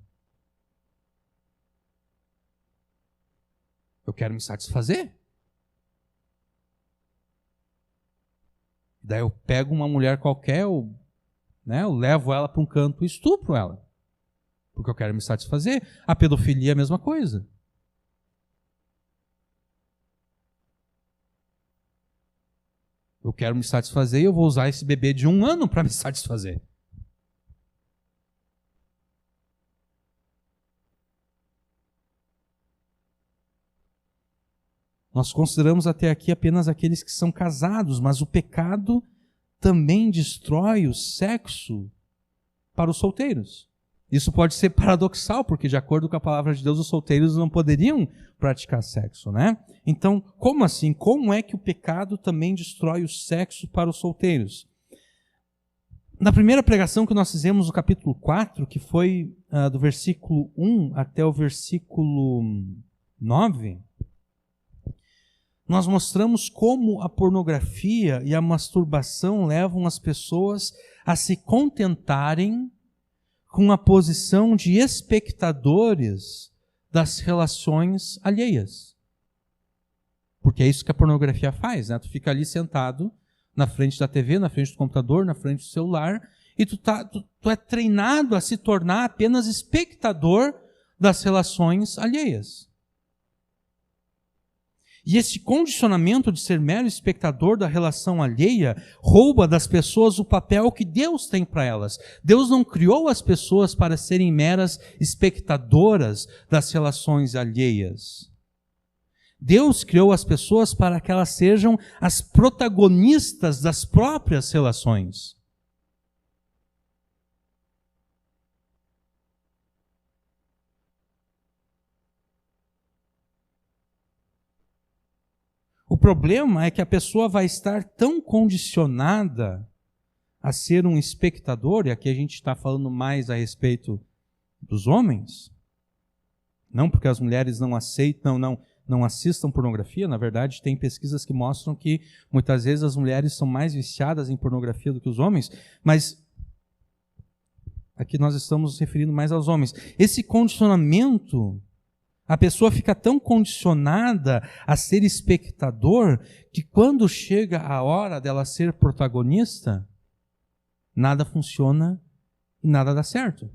[SPEAKER 1] Eu quero me satisfazer. Daí eu pego uma mulher qualquer, eu levo ela para um canto e estupro ela. Porque eu quero me satisfazer. A pedofilia é a mesma coisa. Eu quero me satisfazer e eu vou usar esse bebê de 1 ano para me satisfazer. Nós consideramos até aqui apenas aqueles que são casados, mas o pecado também destrói o sexo para os solteiros. Isso pode ser paradoxal, porque de acordo com a palavra de Deus, os solteiros não poderiam praticar sexo, né? Então, como assim? Como é que o pecado também destrói o sexo para os solteiros? Na primeira pregação que nós fizemos no capítulo 4, que foi do versículo 1 até o versículo 9, nós mostramos como a pornografia e a masturbação levam as pessoas a se contentarem com a posição de espectadores das relações alheias. Porque é isso que a pornografia faz, né? Tu fica ali sentado na frente da TV, na frente do computador, na frente do celular, e tu é treinado a se tornar apenas espectador das relações alheias. E esse condicionamento de ser mero espectador da relação alheia rouba das pessoas o papel que Deus tem para elas. Deus não criou as pessoas para serem meras espectadoras das relações alheias. Deus criou as pessoas para que elas sejam as protagonistas das próprias relações. O problema é que a pessoa vai estar tão condicionada a ser um espectador, e aqui a gente está falando mais a respeito dos homens, não porque as mulheres não aceitam, não assistam pornografia. Na verdade, tem pesquisas que mostram que muitas vezes as mulheres são mais viciadas em pornografia do que os homens, mas aqui nós estamos nos referindo mais aos homens. Esse condicionamento, a pessoa fica tão condicionada a ser espectador que quando chega a hora dela ser protagonista, nada funciona e nada dá certo.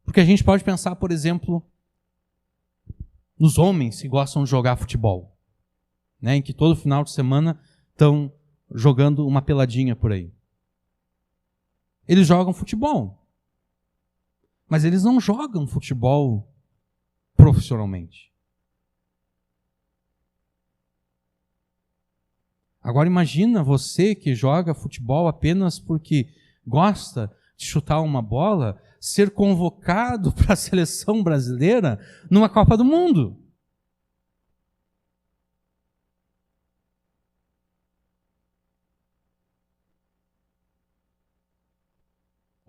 [SPEAKER 1] Porque a gente pode pensar, por exemplo, nos homens que gostam de jogar futebol, né, em que todo final de semana estão jogando uma peladinha por aí. Eles jogam futebol, mas eles não jogam futebol profissionalmente. Agora imagina você que joga futebol apenas porque gosta de chutar uma bola, ser convocado para a seleção brasileira numa Copa do Mundo.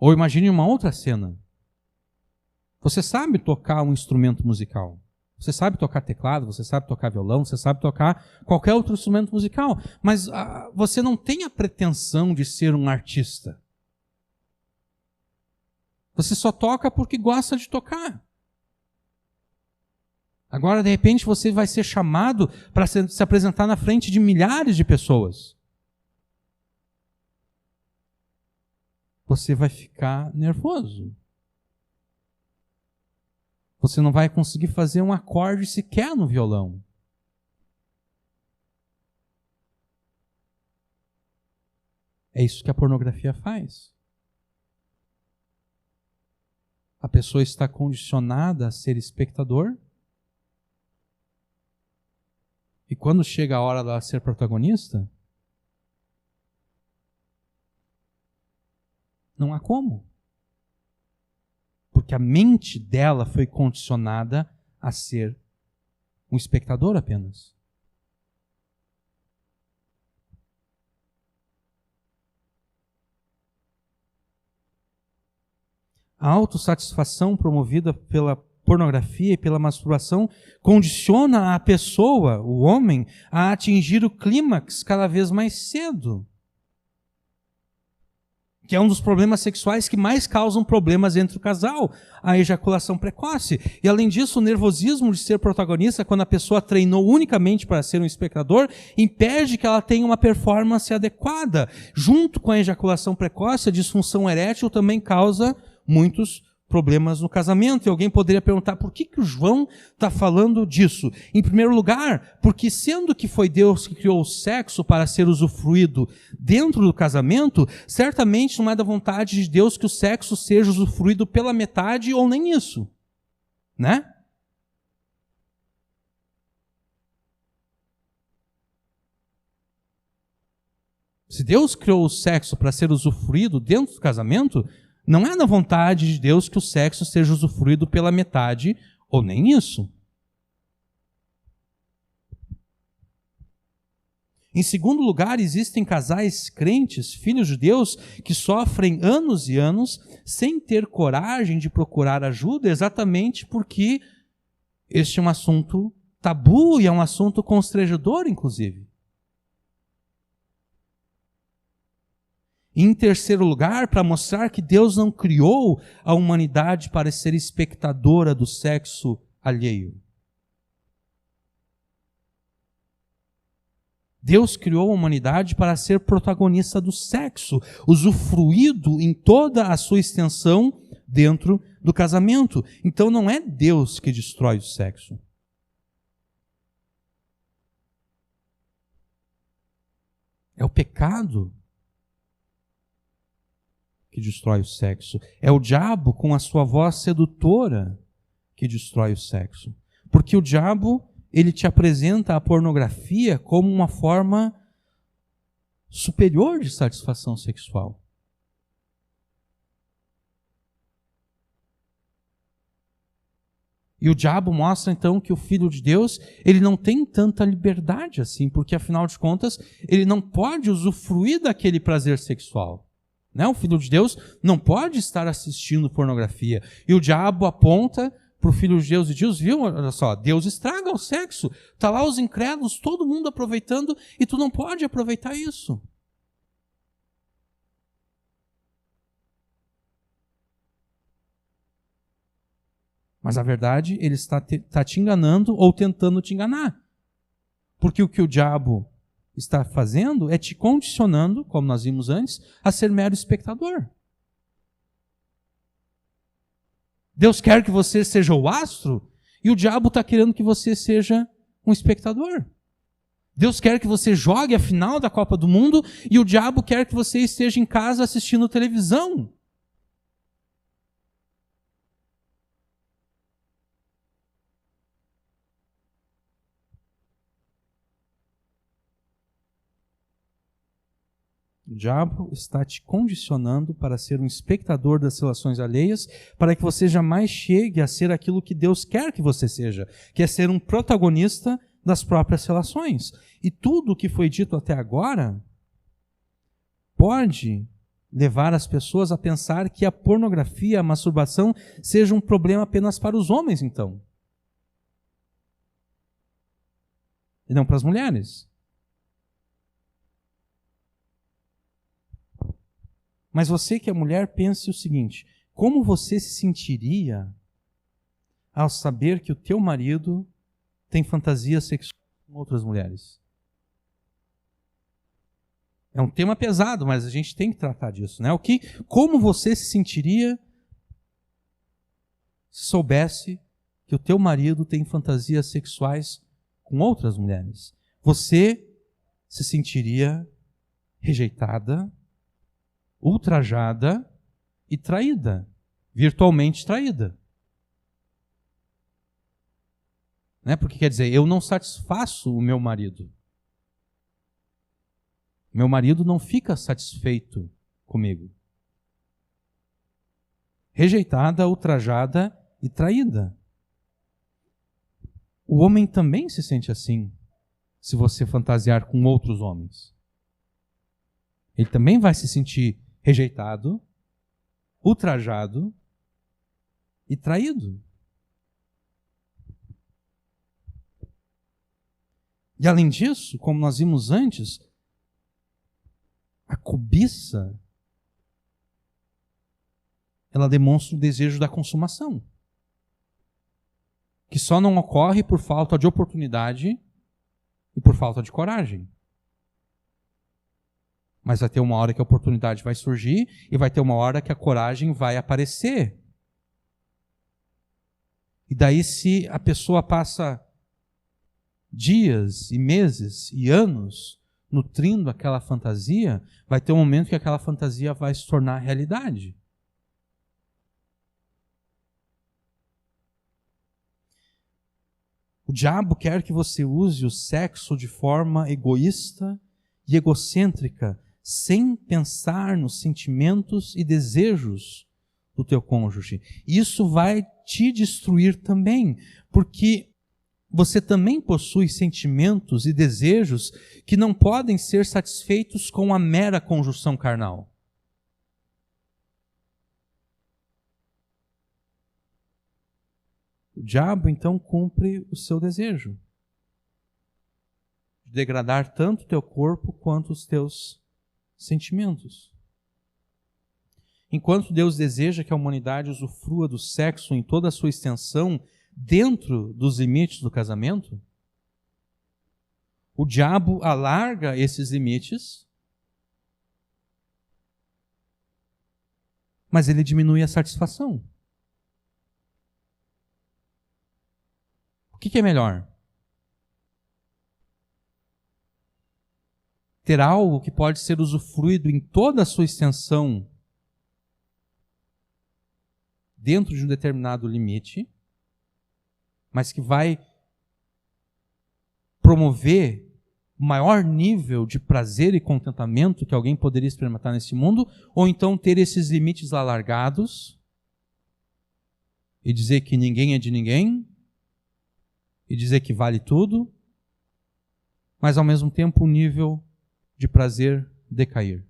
[SPEAKER 1] Ou imagine uma outra cena. Você sabe tocar um instrumento musical. Você sabe tocar teclado, você sabe tocar violão, você sabe tocar qualquer outro instrumento musical. Mas você não tem a pretensão de ser um artista. Você só toca porque gosta de tocar. Agora, de repente, você vai ser chamado para se apresentar na frente de milhares de pessoas. Você vai ficar nervoso. Você não vai conseguir fazer um acorde sequer no violão. É isso que a pornografia faz. A pessoa está condicionada a ser espectador. E quando chega a hora dela ser protagonista, não há como. Porque a mente dela foi condicionada a ser um espectador apenas. A autossatisfação promovida pela pornografia e pela masturbação condiciona a pessoa, o homem, a atingir o clímax cada vez mais cedo. Que é um dos problemas sexuais que mais causam problemas entre o casal, a ejaculação precoce. E além disso, o nervosismo de ser protagonista, quando a pessoa treinou unicamente para ser um espectador, impede que ela tenha uma performance adequada. Junto com a ejaculação precoce, a disfunção erétil também causa muitos problemas no casamento. E alguém poderia perguntar, por que o João está falando disso? Em primeiro lugar, porque sendo que foi Deus que criou o sexo para ser usufruído dentro do casamento, certamente não é da vontade de Deus que o sexo seja usufruído pela metade ou nem isso. Né? Se Deus criou o sexo para ser usufruído dentro do casamento, não é na vontade de Deus que o sexo seja usufruído pela metade, ou nem isso. Em segundo lugar, existem casais crentes, filhos de Deus, que sofrem anos e anos sem ter coragem de procurar ajuda, exatamente porque este é um assunto tabu e é um assunto constrangedor, inclusive. Em terceiro lugar, para mostrar que Deus não criou a humanidade para ser espectadora do sexo alheio. Deus criou a humanidade para ser protagonista do sexo, usufruído em toda a sua extensão dentro do casamento. Então não é Deus que destrói o sexo. É o pecado que destrói o sexo. É o diabo com a sua voz sedutora que destrói o sexo. Porque o diabo, ele te apresenta a pornografia como uma forma superior de satisfação sexual. E o diabo mostra então que o Filho de Deus, ele não tem tanta liberdade assim, porque afinal de contas, ele não pode usufruir daquele prazer sexual. Né? O Filho de Deus não pode estar assistindo pornografia. E o diabo aponta para o Filho de Deus e diz, viu, olha só, Deus estraga o sexo. Está lá os incrédulos, todo mundo aproveitando, e tu não pode aproveitar isso. Mas a verdade, ele está te enganando ou tentando te enganar. Porque o que o diabo está fazendo é te condicionando, como nós vimos antes, a ser mero espectador. Deus quer que você seja o astro e o diabo está querendo que você seja um espectador. Deus quer que você jogue a final da Copa do Mundo e o diabo quer que você esteja em casa assistindo televisão. O diabo está te condicionando para ser um espectador das relações alheias, para que você jamais chegue a ser aquilo que Deus quer que você seja, que é ser um protagonista das próprias relações. E tudo o que foi dito até agora pode levar as pessoas a pensar que a pornografia, a masturbação, seja um problema apenas para os homens, então. E não para as mulheres. Mas você que é mulher, pense o seguinte, como você se sentiria ao saber que o teu marido tem fantasia sexual com outras mulheres? É um tema pesado, mas a gente tem que tratar disso, né? Como você se sentiria se soubesse que o teu marido tem fantasias sexuais com outras mulheres? Você se sentiria rejeitada, ultrajada e traída, virtualmente traída. Né? Porque quer dizer, eu não satisfaço o meu marido. Meu marido não fica satisfeito comigo. Rejeitada, ultrajada e traída. O homem também se sente assim, se você fantasiar com outros homens. Ele também vai se sentir rejeitado, ultrajado e traído. E além disso, como nós vimos antes, a cobiça, ela demonstra o desejo da consumação, que só não ocorre por falta de oportunidade e por falta de coragem. Mas vai ter uma hora que a oportunidade vai surgir e vai ter uma hora que a coragem vai aparecer. E daí, se a pessoa passa dias e meses e anos nutrindo aquela fantasia, vai ter um momento que aquela fantasia vai se tornar realidade. O diabo quer que você use o sexo de forma egoísta e egocêntrica, sem pensar nos sentimentos e desejos do teu cônjuge. Isso vai te destruir também, porque você também possui sentimentos e desejos que não podem ser satisfeitos com a mera conjunção carnal. O diabo, então, cumpre o seu desejo de degradar tanto o teu corpo quanto os teus sentimentos. Enquanto Deus deseja que a humanidade usufrua do sexo em toda a sua extensão, dentro dos limites do casamento, o diabo alarga esses limites, mas ele diminui a satisfação. O que é melhor? Ter algo que pode ser usufruído em toda a sua extensão dentro de um determinado limite, mas que vai promover o maior nível de prazer e contentamento que alguém poderia experimentar nesse mundo, ou então ter esses limites alargados e dizer que ninguém é de ninguém, e dizer que vale tudo, mas ao mesmo tempo o nível de prazer decair.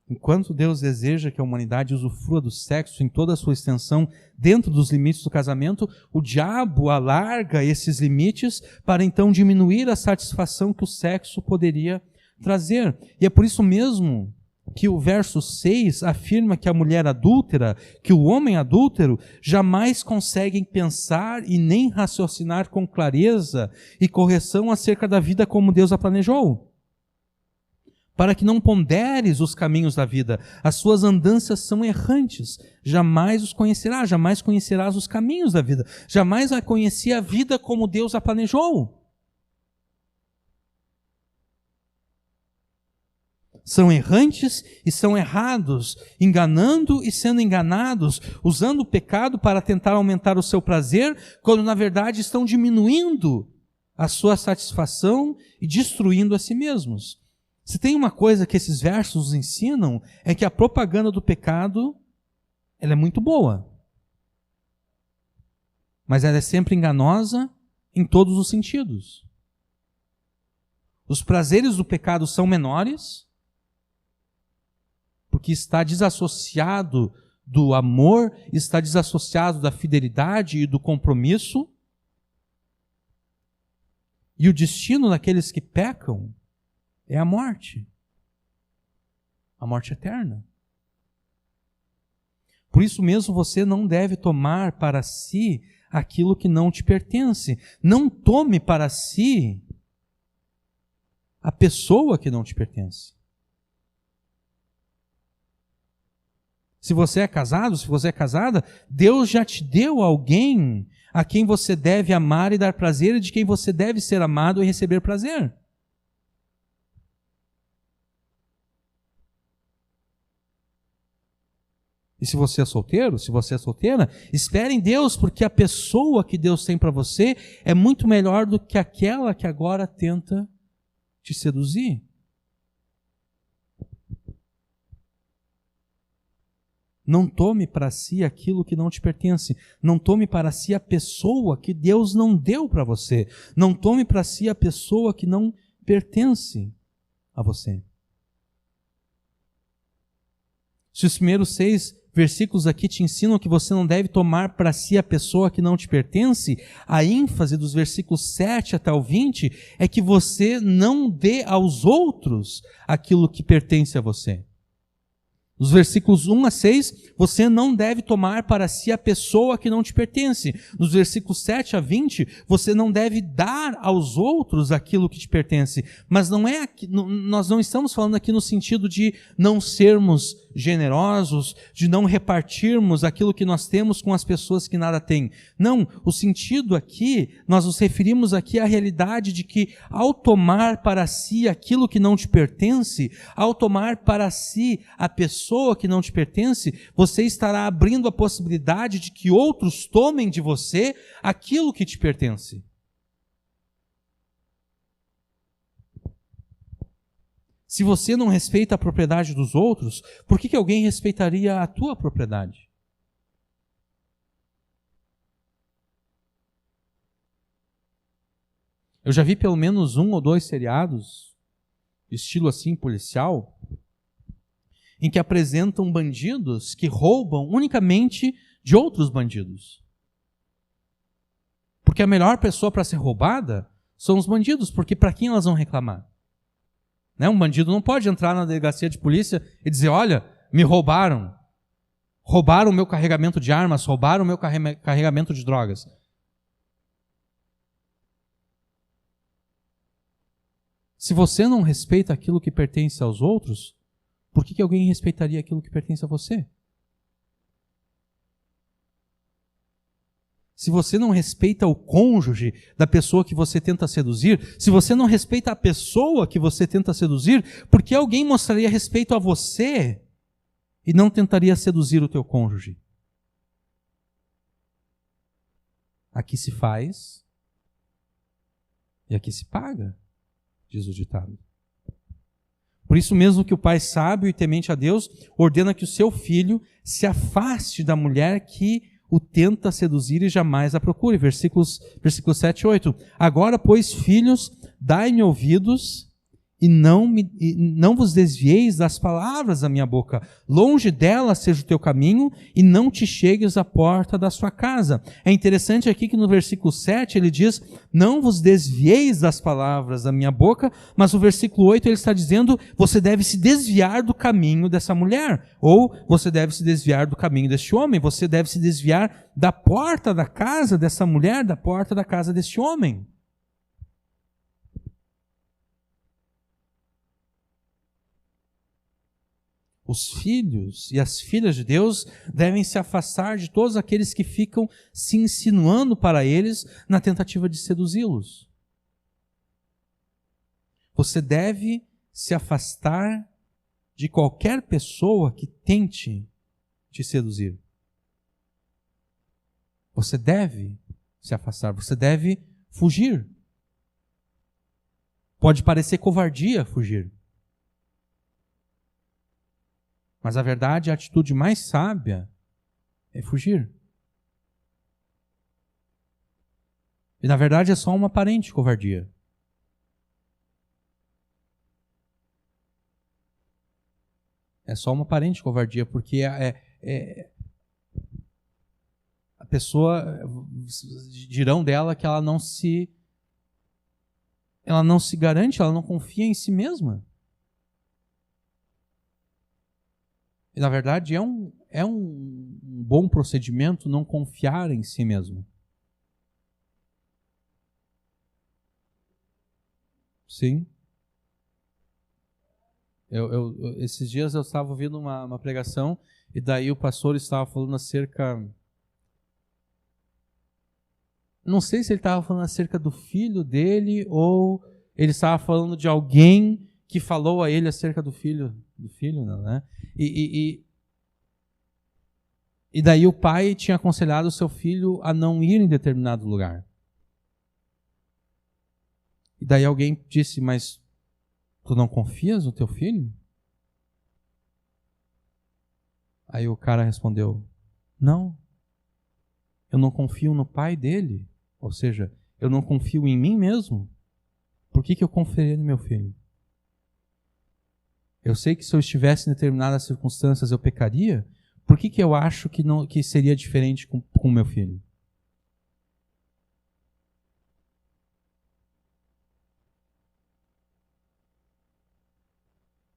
[SPEAKER 1] Enquanto Deus deseja que a humanidade usufrua do sexo em toda a sua extensão dentro dos limites do casamento, o diabo alarga esses limites para então diminuir a satisfação que o sexo poderia trazer. E é por isso mesmo que o verso 6 afirma que a mulher adúltera, que o homem adúltero, jamais conseguem pensar e nem raciocinar com clareza e correção acerca da vida como Deus a planejou. Para que não ponderes os caminhos da vida, as suas andanças são errantes, jamais os conhecerás, jamais conhecerás os caminhos da vida, jamais vai conhecer a vida como Deus a planejou. São errantes e são errados, enganando e sendo enganados, usando o pecado para tentar aumentar o seu prazer, quando na verdade estão diminuindo a sua satisfação e destruindo a si mesmos. Se tem uma coisa que esses versos nos ensinam, é que a propaganda do pecado, ela é muito boa. Mas ela é sempre enganosa em todos os sentidos. Os prazeres do pecado são menores, porque está desassociado do amor, está desassociado da fidelidade e do compromisso. E o destino daqueles que pecam é a morte eterna. Por isso mesmo você não deve tomar para si aquilo que não te pertence. Não tome para si a pessoa que não te pertence. Se você é casado, se você é casada, Deus já te deu alguém a quem você deve amar e dar prazer, e de quem você deve ser amado e receber prazer. E se você é solteiro, se você é solteira, espere em Deus, porque a pessoa que Deus tem para você é muito melhor do que aquela que agora tenta te seduzir. Não tome para si aquilo que não te pertence. Não tome para si a pessoa que Deus não deu para você. Não tome para si a pessoa que não pertence a você. Se os primeiros 6 versículos aqui te ensinam que você não deve tomar para si a pessoa que não te pertence, a ênfase dos versículos 7 até o 20 é que você não dê aos outros aquilo que pertence a você. Nos versículos 1 a 6, você não deve tomar para si a pessoa que não te pertence. Nos versículos 7 a 20, você não deve dar aos outros aquilo que te pertence. Mas nós não estamos falando aqui no sentido de não sermos generosos, de não repartirmos aquilo que nós temos com as pessoas que nada têm. Não, o sentido aqui, nós nos referimos aqui à realidade de que ao tomar para si aquilo que não te pertence, ao tomar para si a pessoa que não te pertence, você estará abrindo a possibilidade de que outros tomem de você aquilo que te pertence. Se você não respeita a propriedade dos outros, por que alguém respeitaria a tua propriedade? Eu já vi pelo menos 1 ou 2 seriados, estilo assim policial, em que apresentam bandidos que roubam unicamente de outros bandidos. Porque a melhor pessoa para ser roubada são os bandidos, porque para quem elas vão reclamar? Um bandido não pode entrar na delegacia de polícia e dizer, olha, me roubaram. Roubaram o meu carregamento de armas, roubaram o meu carregamento de drogas. Se você não respeita aquilo que pertence aos outros, por que alguém respeitaria aquilo que pertence a você? Se você não respeita o cônjuge da pessoa que você tenta seduzir, se você não respeita a pessoa que você tenta seduzir, por que alguém mostraria respeito a você e não tentaria seduzir o teu cônjuge? Aqui se faz e aqui se paga, diz o ditado. Por isso mesmo que o pai sábio e temente a Deus ordena que o seu filho se afaste da mulher que o tenta seduzir e jamais a procure. Versículos 7 e 8. Agora, pois, filhos, dai-me ouvidos e não vos desvieis das palavras da minha boca. Longe dela seja o teu caminho e não te chegues à porta da sua casa. É interessante aqui que no versículo 7 ele diz, não vos desvieis das palavras da minha boca, mas no versículo 8 ele está dizendo, você deve se desviar do caminho dessa mulher, ou você deve se desviar do caminho deste homem, você deve se desviar da porta da casa dessa mulher, da porta da casa deste homem. Os filhos e as filhas de Deus devem se afastar de todos aqueles que ficam se insinuando para eles na tentativa de seduzi-los. Você deve se afastar de qualquer pessoa que tente te seduzir. Você deve se afastar, você deve fugir. Pode parecer covardia fugir. Mas a verdade, a atitude mais sábia é fugir. E na verdade é só uma aparente covardia. É só uma aparente covardia, porque a pessoa dirão dela que ela não se ela não se garante, ela não confia em si mesma. E, na verdade, é um bom procedimento não confiar em si mesmo. Sim. Esses dias eu estava ouvindo uma pregação e daí o pastor estava falando acerca... Não sei se ele estava falando acerca do filho dele ou ele estava falando de alguém que falou a ele acerca do filho não, né? E daí o pai tinha aconselhado o seu filho a não ir em determinado lugar. E daí alguém disse, mas tu não confias no teu filho? Aí o cara respondeu, não, eu não confio no pai dele. Ou seja, eu não confio em mim mesmo. Por que eu confiaria no meu filho? Eu sei que se eu estivesse em determinadas circunstâncias eu pecaria. Por que eu acho que seria diferente com o meu filho?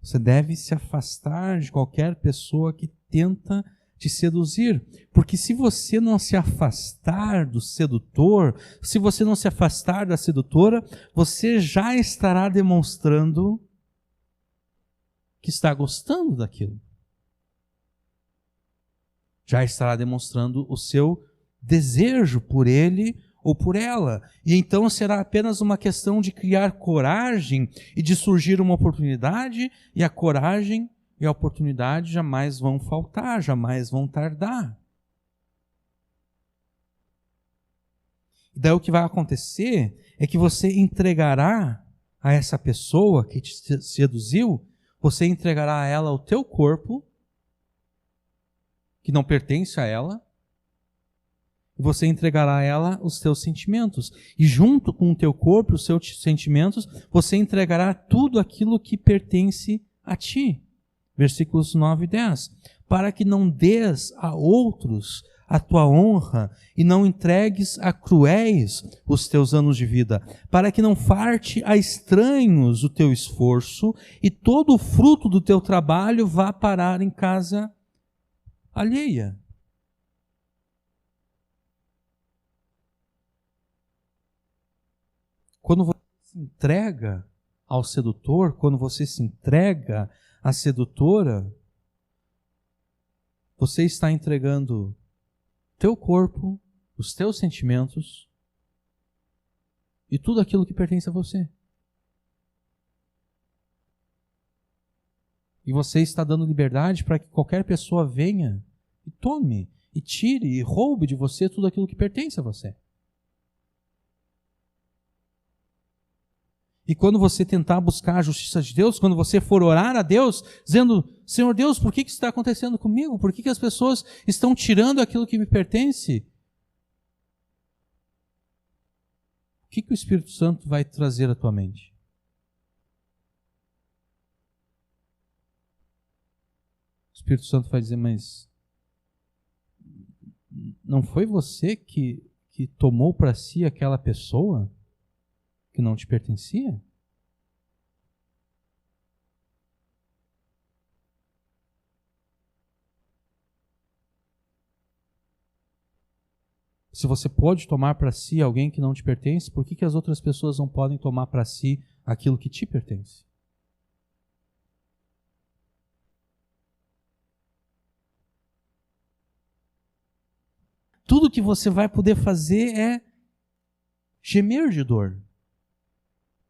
[SPEAKER 1] Você deve se afastar de qualquer pessoa que tenta te seduzir. Porque se você não se afastar do sedutor, se você não se afastar da sedutora, você já estará demonstrando que está gostando daquilo. Já estará demonstrando o seu desejo por ele ou por ela. E então será apenas uma questão de criar coragem e de surgir uma oportunidade, e a coragem e a oportunidade jamais vão faltar, jamais vão tardar. E daí o que vai acontecer é que você entregará a essa pessoa que te seduziu, você entregará a ela o teu corpo, que não pertence a ela, e você entregará a ela os teus sentimentos. E junto com o teu corpo, os seus sentimentos, você entregará tudo aquilo que pertence a ti. Versículos 9 e 10. Para que não dês a outros a tua honra e não entregues a cruéis os teus anos de vida, para que não farte a estranhos o teu esforço e todo o fruto do teu trabalho vá parar em casa alheia. Quando você se entrega ao sedutor, quando você se entrega à sedutora, você está entregando teu corpo, os teus sentimentos e tudo aquilo que pertence a você. E você está dando liberdade para que qualquer pessoa venha e tome, e tire, e roube de você tudo aquilo que pertence a você. E quando você tentar buscar a justiça de Deus, quando você for orar a Deus, dizendo, Senhor Deus, por que isso está acontecendo comigo? Por que as pessoas estão tirando aquilo que me pertence? O que o Espírito Santo vai trazer à tua mente? O Espírito Santo vai dizer, mas não foi você que tomou para si aquela pessoa que não te pertencia? Se você pode tomar para si alguém que não te pertence, por que as outras pessoas não podem tomar para si aquilo que te pertence? Tudo que você vai poder fazer é gemer de dor,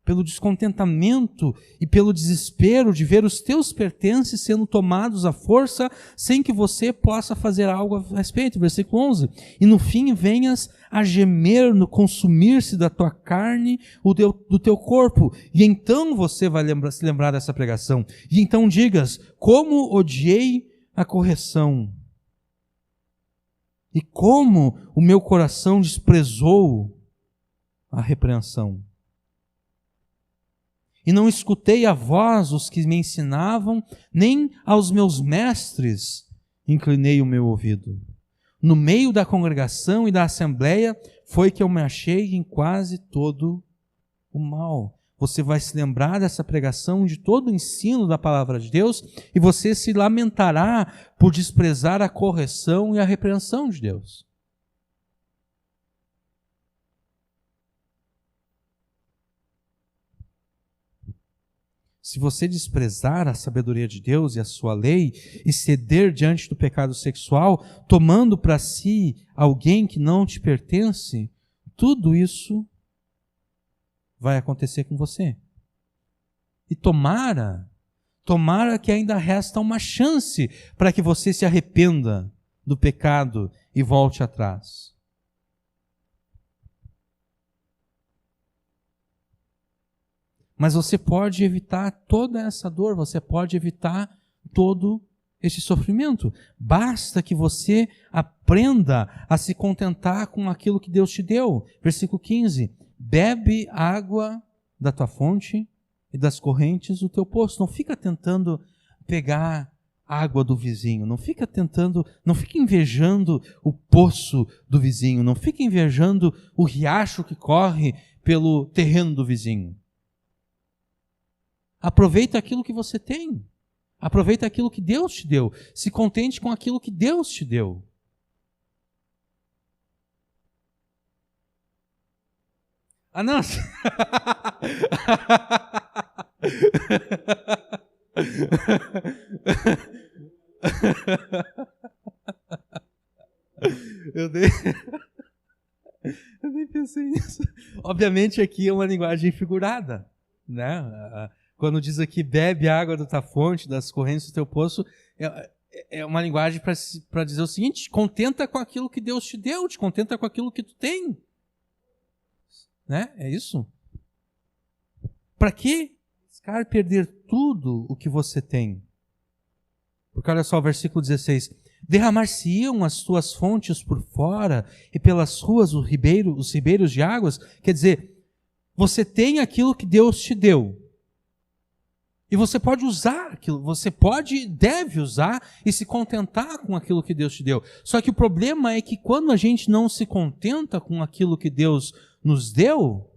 [SPEAKER 1] pelo descontentamento e pelo desespero de ver os teus pertences sendo tomados à força, sem que você possa fazer algo a respeito. Versículo 11. E no fim venhas a gemer no consumir-se da tua carne, do teu corpo. E então você vai se lembrar dessa pregação. E então digas, como odiei a correção. E como o meu coração desprezou a repreensão. E não escutei a voz os que me ensinavam, nem aos meus mestres inclinei o meu ouvido. No meio da congregação e da assembleia foi que eu me achei em quase todo o mal. você vai se lembrar dessa pregação, de todo o ensino da palavra de Deus, e você se lamentará por desprezar a correção e a repreensão de Deus. Se você desprezar a sabedoria de Deus e a sua lei e ceder diante do pecado sexual, tomando para si alguém que não te pertence, tudo isso vai acontecer com você. E tomara que ainda resta uma chance para que você se arrependa do pecado e volte atrás. Mas você pode evitar toda essa dor, você pode evitar todo esse sofrimento. Basta que você aprenda a se contentar com aquilo que Deus te deu. Versículo 15. Bebe água da tua fonte e das correntes do teu poço. Não fica tentando pegar água do vizinho. Não fica invejando o poço do vizinho. Não fica invejando o riacho que corre pelo terreno do vizinho. Aproveita aquilo que você tem. Aproveita aquilo que Deus te deu. Se contente com aquilo que Deus te deu. Ah, não! Eu nem pensei nisso. Obviamente aqui é uma linguagem figurada, né? Quando diz aqui, bebe a água da tua fonte, das correntes do teu poço, é uma linguagem para dizer o seguinte: te contenta com aquilo que Deus te deu, te contenta com aquilo que tu tem. Né? É isso? Para que buscar perder tudo o que você tem? Porque olha só o versículo 16. Derramar-se-iam as tuas fontes por fora e pelas ruas os ribeiros de águas. Quer dizer, você tem aquilo que Deus te deu. E você pode usar aquilo, você pode e deve usar e se contentar com aquilo que Deus te deu. Só que o problema é que quando a gente não se contenta com aquilo que Deus nos deu,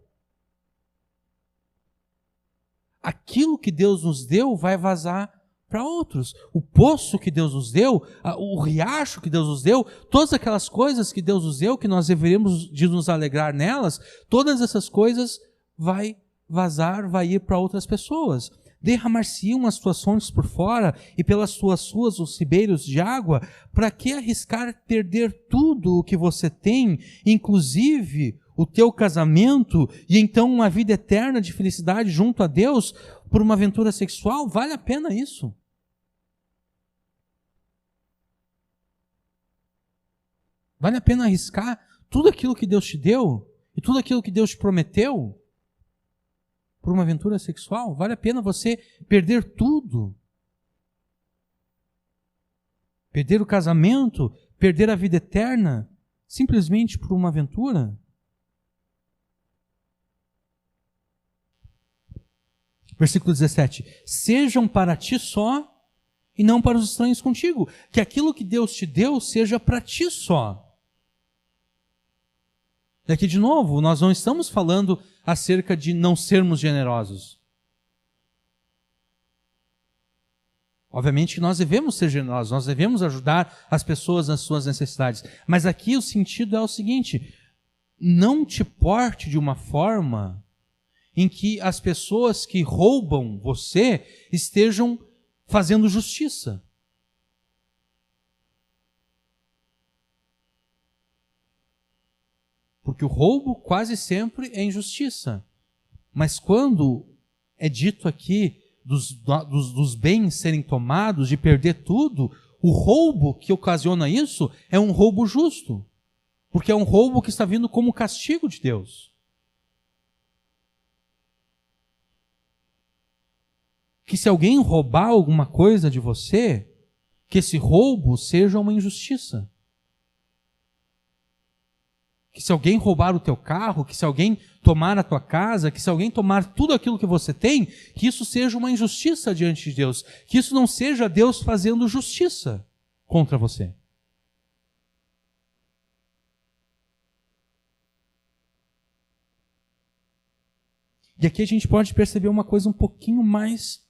[SPEAKER 1] aquilo que Deus nos deu vai vazar para outros. O poço que Deus nos deu, o riacho que Deus nos deu, todas aquelas coisas que Deus nos deu, que nós deveríamos de nos alegrar nelas, todas essas coisas vai vazar, vai ir para outras pessoas. Derramar-se-iam as tuas fontes por fora e pelas tuas ruas os ribeiros de água. Para que arriscar perder tudo o que você tem, inclusive o teu casamento, e então uma vida eterna de felicidade junto a Deus, por uma aventura sexual? Vale a pena isso? Vale a pena arriscar tudo aquilo que Deus te deu e tudo aquilo que Deus te prometeu por uma aventura sexual? Vale a pena você perder tudo? Perder o casamento, perder a vida eterna, simplesmente por uma aventura? Versículo 17. Sejam para ti só e não para os estranhos contigo. Que aquilo que Deus te deu seja para ti só. E aqui de novo, nós não estamos falando acerca de não sermos generosos. Obviamente que nós devemos ser generosos, nós devemos ajudar as pessoas nas suas necessidades. Mas aqui o sentido é o seguinte: não te porte de uma forma em que as pessoas que roubam você estejam fazendo justiça. Porque o roubo quase sempre é injustiça. Mas quando é dito aqui dos bens serem tomados, de perder tudo, o roubo que ocasiona isso é um roubo justo. Porque é um roubo que está vindo como castigo de Deus. Que se alguém roubar alguma coisa de você, que esse roubo seja uma injustiça. Que se alguém roubar o teu carro, que se alguém tomar a tua casa, que se alguém tomar tudo aquilo que você tem, que isso seja uma injustiça diante de Deus. Que isso não seja Deus fazendo justiça contra você. E aqui a gente pode perceber uma coisa um pouquinho mais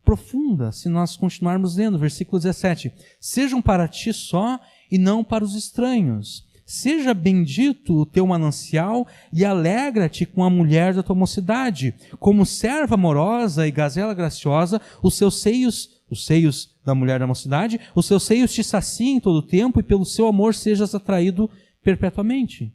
[SPEAKER 1] profunda, se nós continuarmos lendo, versículo 17. Sejam para ti só e não para os estranhos. Seja bendito o teu manancial e alegra-te com a mulher da tua mocidade. Como serva amorosa e gazela graciosa, os seios da mulher da mocidade, os seus seios te saciem todo o tempo e pelo seu amor sejas atraído perpetuamente.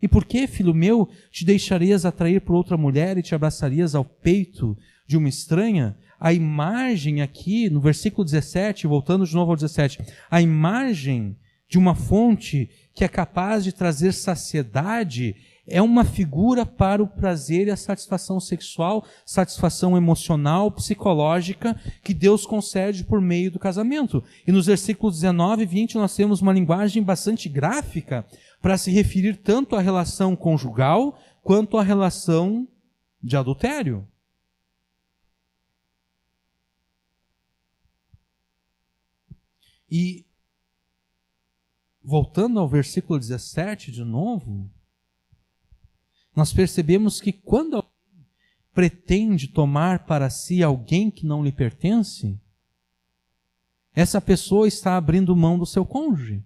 [SPEAKER 1] E por que, filho meu, te deixarias atrair por outra mulher e te abraçarias ao peito de uma estranha? A imagem aqui, no versículo 17, voltando de novo ao 17, a imagem de uma fonte que é capaz de trazer saciedade é uma figura para o prazer e a satisfação sexual, satisfação emocional, psicológica, que Deus concede por meio do casamento. E nos versículos 19 e 20 nós temos uma linguagem bastante gráfica para se referir tanto à relação conjugal quanto à relação de adultério. E, voltando ao versículo 17 de novo, nós percebemos que quando alguém pretende tomar para si alguém que não lhe pertence, essa pessoa está abrindo mão do seu cônjuge.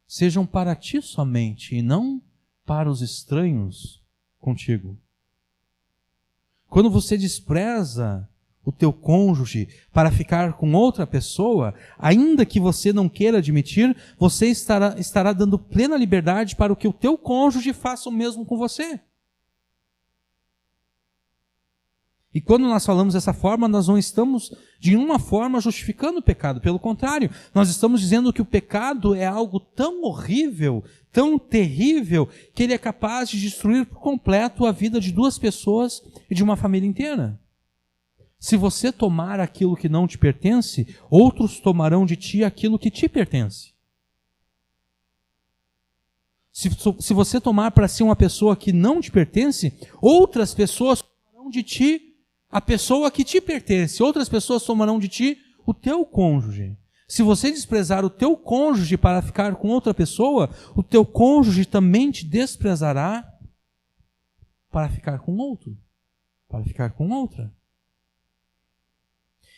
[SPEAKER 1] Sejam para ti somente e não para os estranhos contigo. Quando você despreza o teu cônjuge para ficar com outra pessoa, ainda que você não queira admitir, você estará dando plena liberdade para que o teu cônjuge faça o mesmo com você. E quando nós falamos dessa forma, nós não estamos de nenhuma forma justificando o pecado. Pelo contrário, nós estamos dizendo que o pecado é algo tão horrível, tão terrível, que ele é capaz de destruir por completo a vida de duas pessoas e de uma família inteira. Se você tomar aquilo que não te pertence, outros tomarão de ti aquilo que te pertence. Se você tomar para si uma pessoa que não te pertence, outras pessoas tomarão de ti a pessoa que te pertence. Outras pessoas tomarão de ti o teu cônjuge. Se você desprezar o teu cônjuge para ficar com outra pessoa, o teu cônjuge também te desprezará para ficar com outro, para ficar com outra.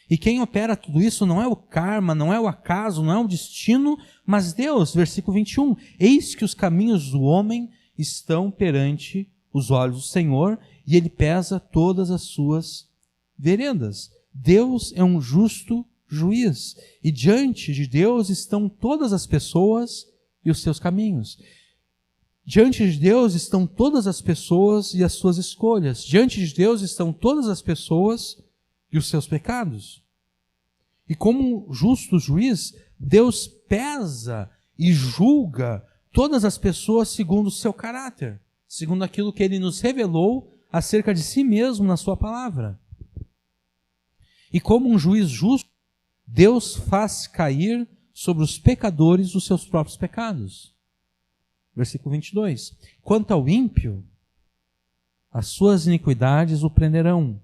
[SPEAKER 1] E quem opera tudo isso não é o karma, não é o acaso, não é o destino, mas Deus. Versículo 21. Eis que os caminhos do homem estão perante os olhos do Senhor, e ele pesa todas as suas veredas. Deus é um justo juiz, e diante de Deus estão todas as pessoas e os seus caminhos. Diante de Deus estão todas as pessoas e as suas escolhas. Diante de Deus estão todas as pessoas e os seus pecados. E como justo juiz, Deus pesa e julga todas as pessoas segundo o seu caráter, segundo aquilo que Ele nos revelou acerca de si mesmo na sua palavra. E como um juiz justo, Deus faz cair sobre os pecadores os seus próprios pecados. Versículo 22. Quanto ao ímpio, as suas iniquidades o prenderão,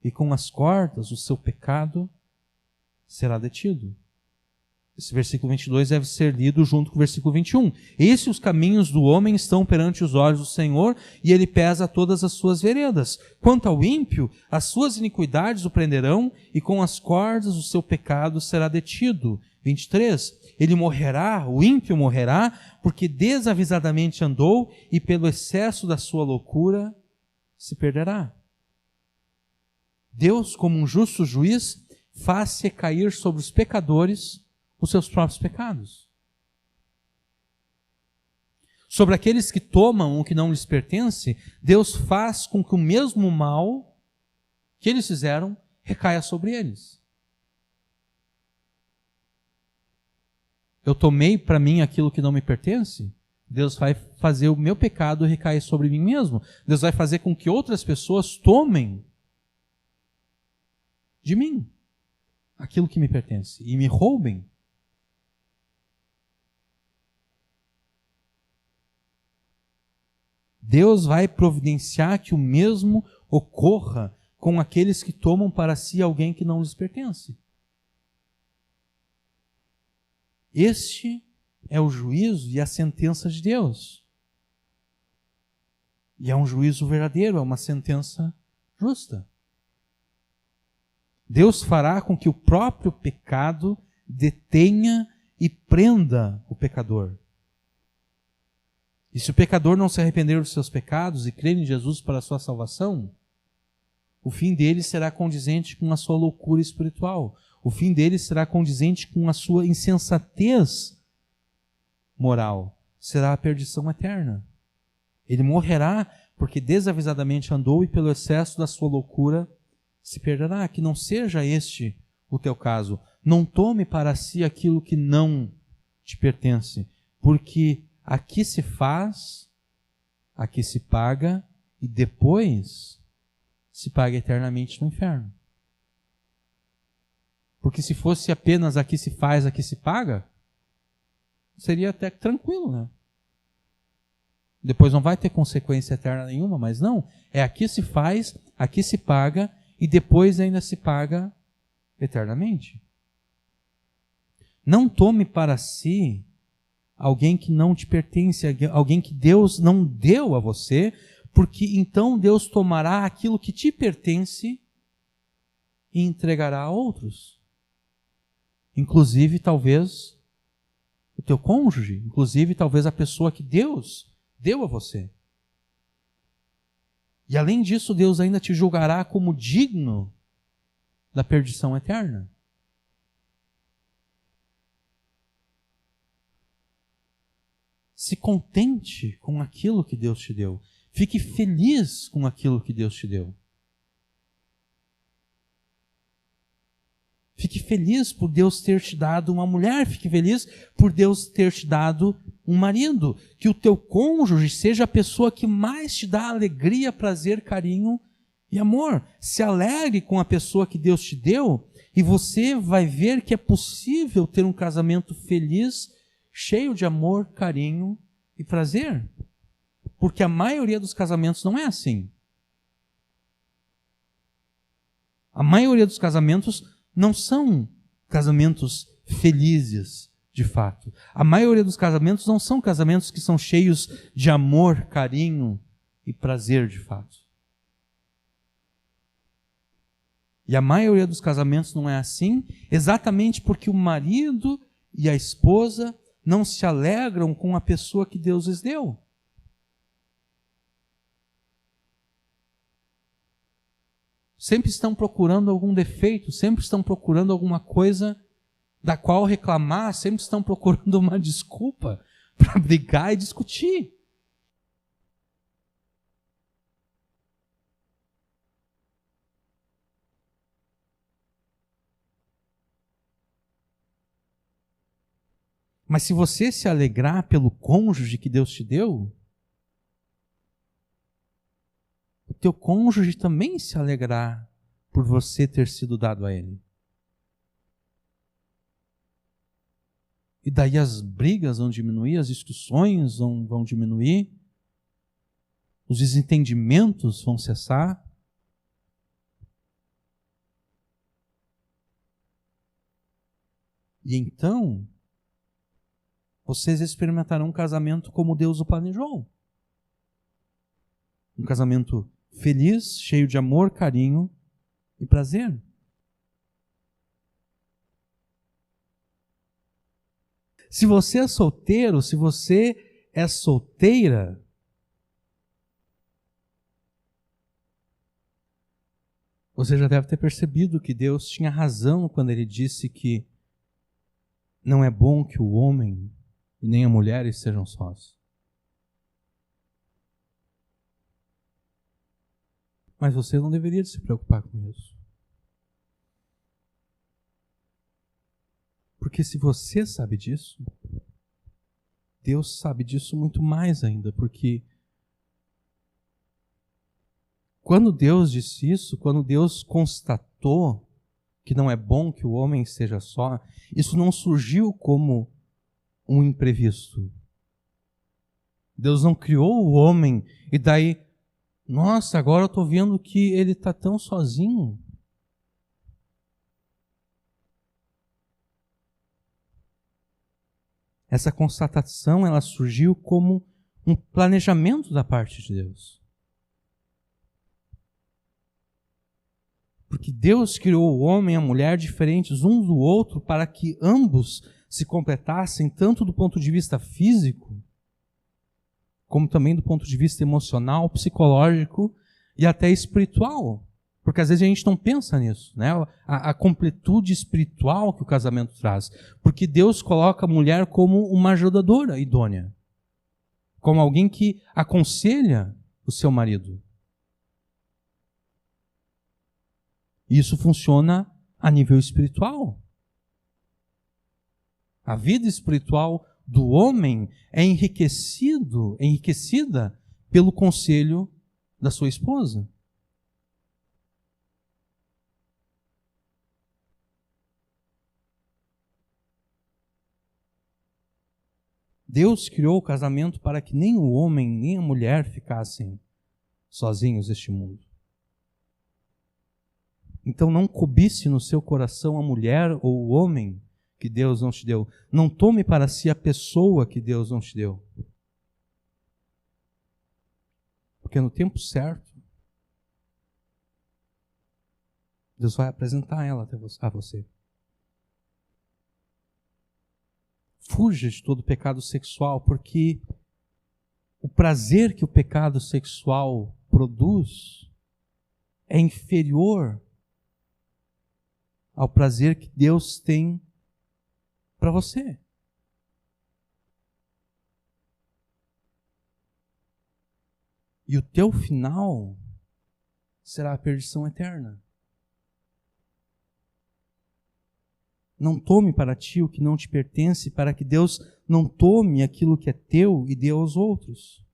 [SPEAKER 1] e com as cordas o seu pecado será detido. Esse versículo 22 deve ser lido junto com o versículo 21. Esses os caminhos do homem estão perante os olhos do Senhor, e ele pesa todas as suas veredas. Quanto ao ímpio, as suas iniquidades o prenderão, e com as cordas o seu pecado será detido. 23. Ele morrerá, o ímpio morrerá, porque desavisadamente andou, e pelo excesso da sua loucura se perderá. Deus, como um justo juiz, faz recair sobre os pecadores os seus próprios pecados. Sobre aqueles que tomam o que não lhes pertence, Deus faz com que o mesmo mal que eles fizeram recaia sobre eles. Eu tomei para mim aquilo que não me pertence, Deus vai fazer o meu pecado recair sobre mim mesmo. Deus vai fazer com que outras pessoas tomem de mim aquilo que me pertence e me roubem. Deus vai providenciar que o mesmo ocorra com aqueles que tomam para si alguém que não lhes pertence. Este é o juízo e a sentença de Deus. E é um juízo verdadeiro, é uma sentença justa. Deus fará com que o próprio pecado detenha e prenda o pecador. E se o pecador não se arrepender dos seus pecados e crer em Jesus para a sua salvação, o fim dele será condizente com a sua loucura espiritual. O fim dele será condizente com a sua insensatez moral. Será a perdição eterna. Ele morrerá porque desavisadamente andou e pelo excesso da sua loucura se perderá. Que não seja este o teu caso. Não tome para si aquilo que não te pertence, porque aqui se faz, aqui se paga e depois se paga eternamente no inferno. Porque se fosse apenas aqui se faz, aqui se paga, seria até tranquilo, né? Depois não vai ter consequência eterna nenhuma, mas não. É aqui se faz, aqui se paga e depois ainda se paga eternamente. Não tome para si alguém que não te pertence, alguém que Deus não deu a você, porque então Deus tomará aquilo que te pertence e entregará a outros. Inclusive, talvez, o teu cônjuge, inclusive, talvez a pessoa que Deus deu a você. E além disso, Deus ainda te julgará como digno da perdição eterna. Se contente com aquilo que Deus te deu. Fique feliz com aquilo que Deus te deu. Fique feliz por Deus ter te dado uma mulher. Fique feliz por Deus ter te dado um marido. Que o teu cônjuge seja a pessoa que mais te dá alegria, prazer, carinho e amor. Se alegre com a pessoa que Deus te deu e você vai ver que é possível ter um casamento feliz, cheio de amor, carinho e prazer. Porque a maioria dos casamentos não é assim. A maioria dos casamentos não são casamentos felizes, de fato. A maioria dos casamentos não são casamentos que são cheios de amor, carinho e prazer, de fato. E a maioria dos casamentos não é assim, exatamente porque o marido e a esposa não se alegram com a pessoa que Deus lhes deu. Sempre estão procurando algum defeito, sempre estão procurando alguma coisa da qual reclamar, sempre estão procurando uma desculpa para brigar e discutir. Mas se você se alegrar pelo cônjuge que Deus te deu, o teu cônjuge também se alegrará por você ter sido dado a ele. E daí as brigas vão diminuir, as discussões vão diminuir, os desentendimentos vão cessar. E então, vocês experimentarão um casamento como Deus o planejou. Um casamento feliz, cheio de amor, carinho e prazer. Se você é solteiro, se você é solteira, você já deve ter percebido que Deus tinha razão quando Ele disse que não é bom que o homem e nem a mulher estejam sós. Mas você não deveria se preocupar com isso. Porque se você sabe disso, Deus sabe disso muito mais ainda, porque quando Deus disse isso, quando Deus constatou que não é bom que o homem esteja só, isso não surgiu como um imprevisto. Deus não criou o homem e daí, nossa, agora eu estou vendo que ele está tão sozinho. Essa constatação, ela surgiu como um planejamento da parte de Deus. Porque Deus criou o homem e a mulher diferentes um do outro para que ambos se completassem tanto do ponto de vista físico, como também do ponto de vista emocional, psicológico e até espiritual. Porque às vezes a gente não pensa nisso, né? A completude espiritual que o casamento traz. Porque Deus coloca a mulher como uma ajudadora idônea. Como alguém que aconselha o seu marido. Isso funciona a nível espiritual. A vida espiritual do homem é enriquecida pelo conselho da sua esposa. Deus criou o casamento para que nem o homem nem a mulher ficassem sozinhos neste mundo. Então não cobice no seu coração a mulher ou o homem que Deus não te deu. Não tome para si a pessoa que Deus não te deu. Porque no tempo certo, Deus vai apresentar ela a você. Fuja de todo pecado sexual, porque o prazer que o pecado sexual produz é inferior ao prazer que Deus tem para você. E o teu final será a perdição eterna. Não tome para ti o que não te pertence, para que Deus não tome aquilo que é teu e dê aos outros.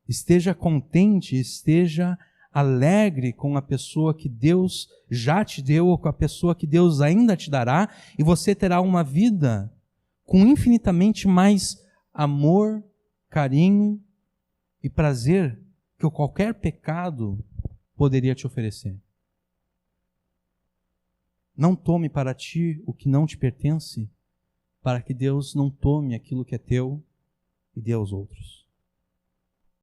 [SPEAKER 1] Esteja contente, esteja alegre com a pessoa que Deus já te deu ou com a pessoa que Deus ainda te dará, e você terá uma vida com infinitamente mais amor, carinho e prazer que qualquer pecado poderia te oferecer. Não tome para ti o que não te pertence, para que Deus não tome aquilo que é teu e dê aos outros.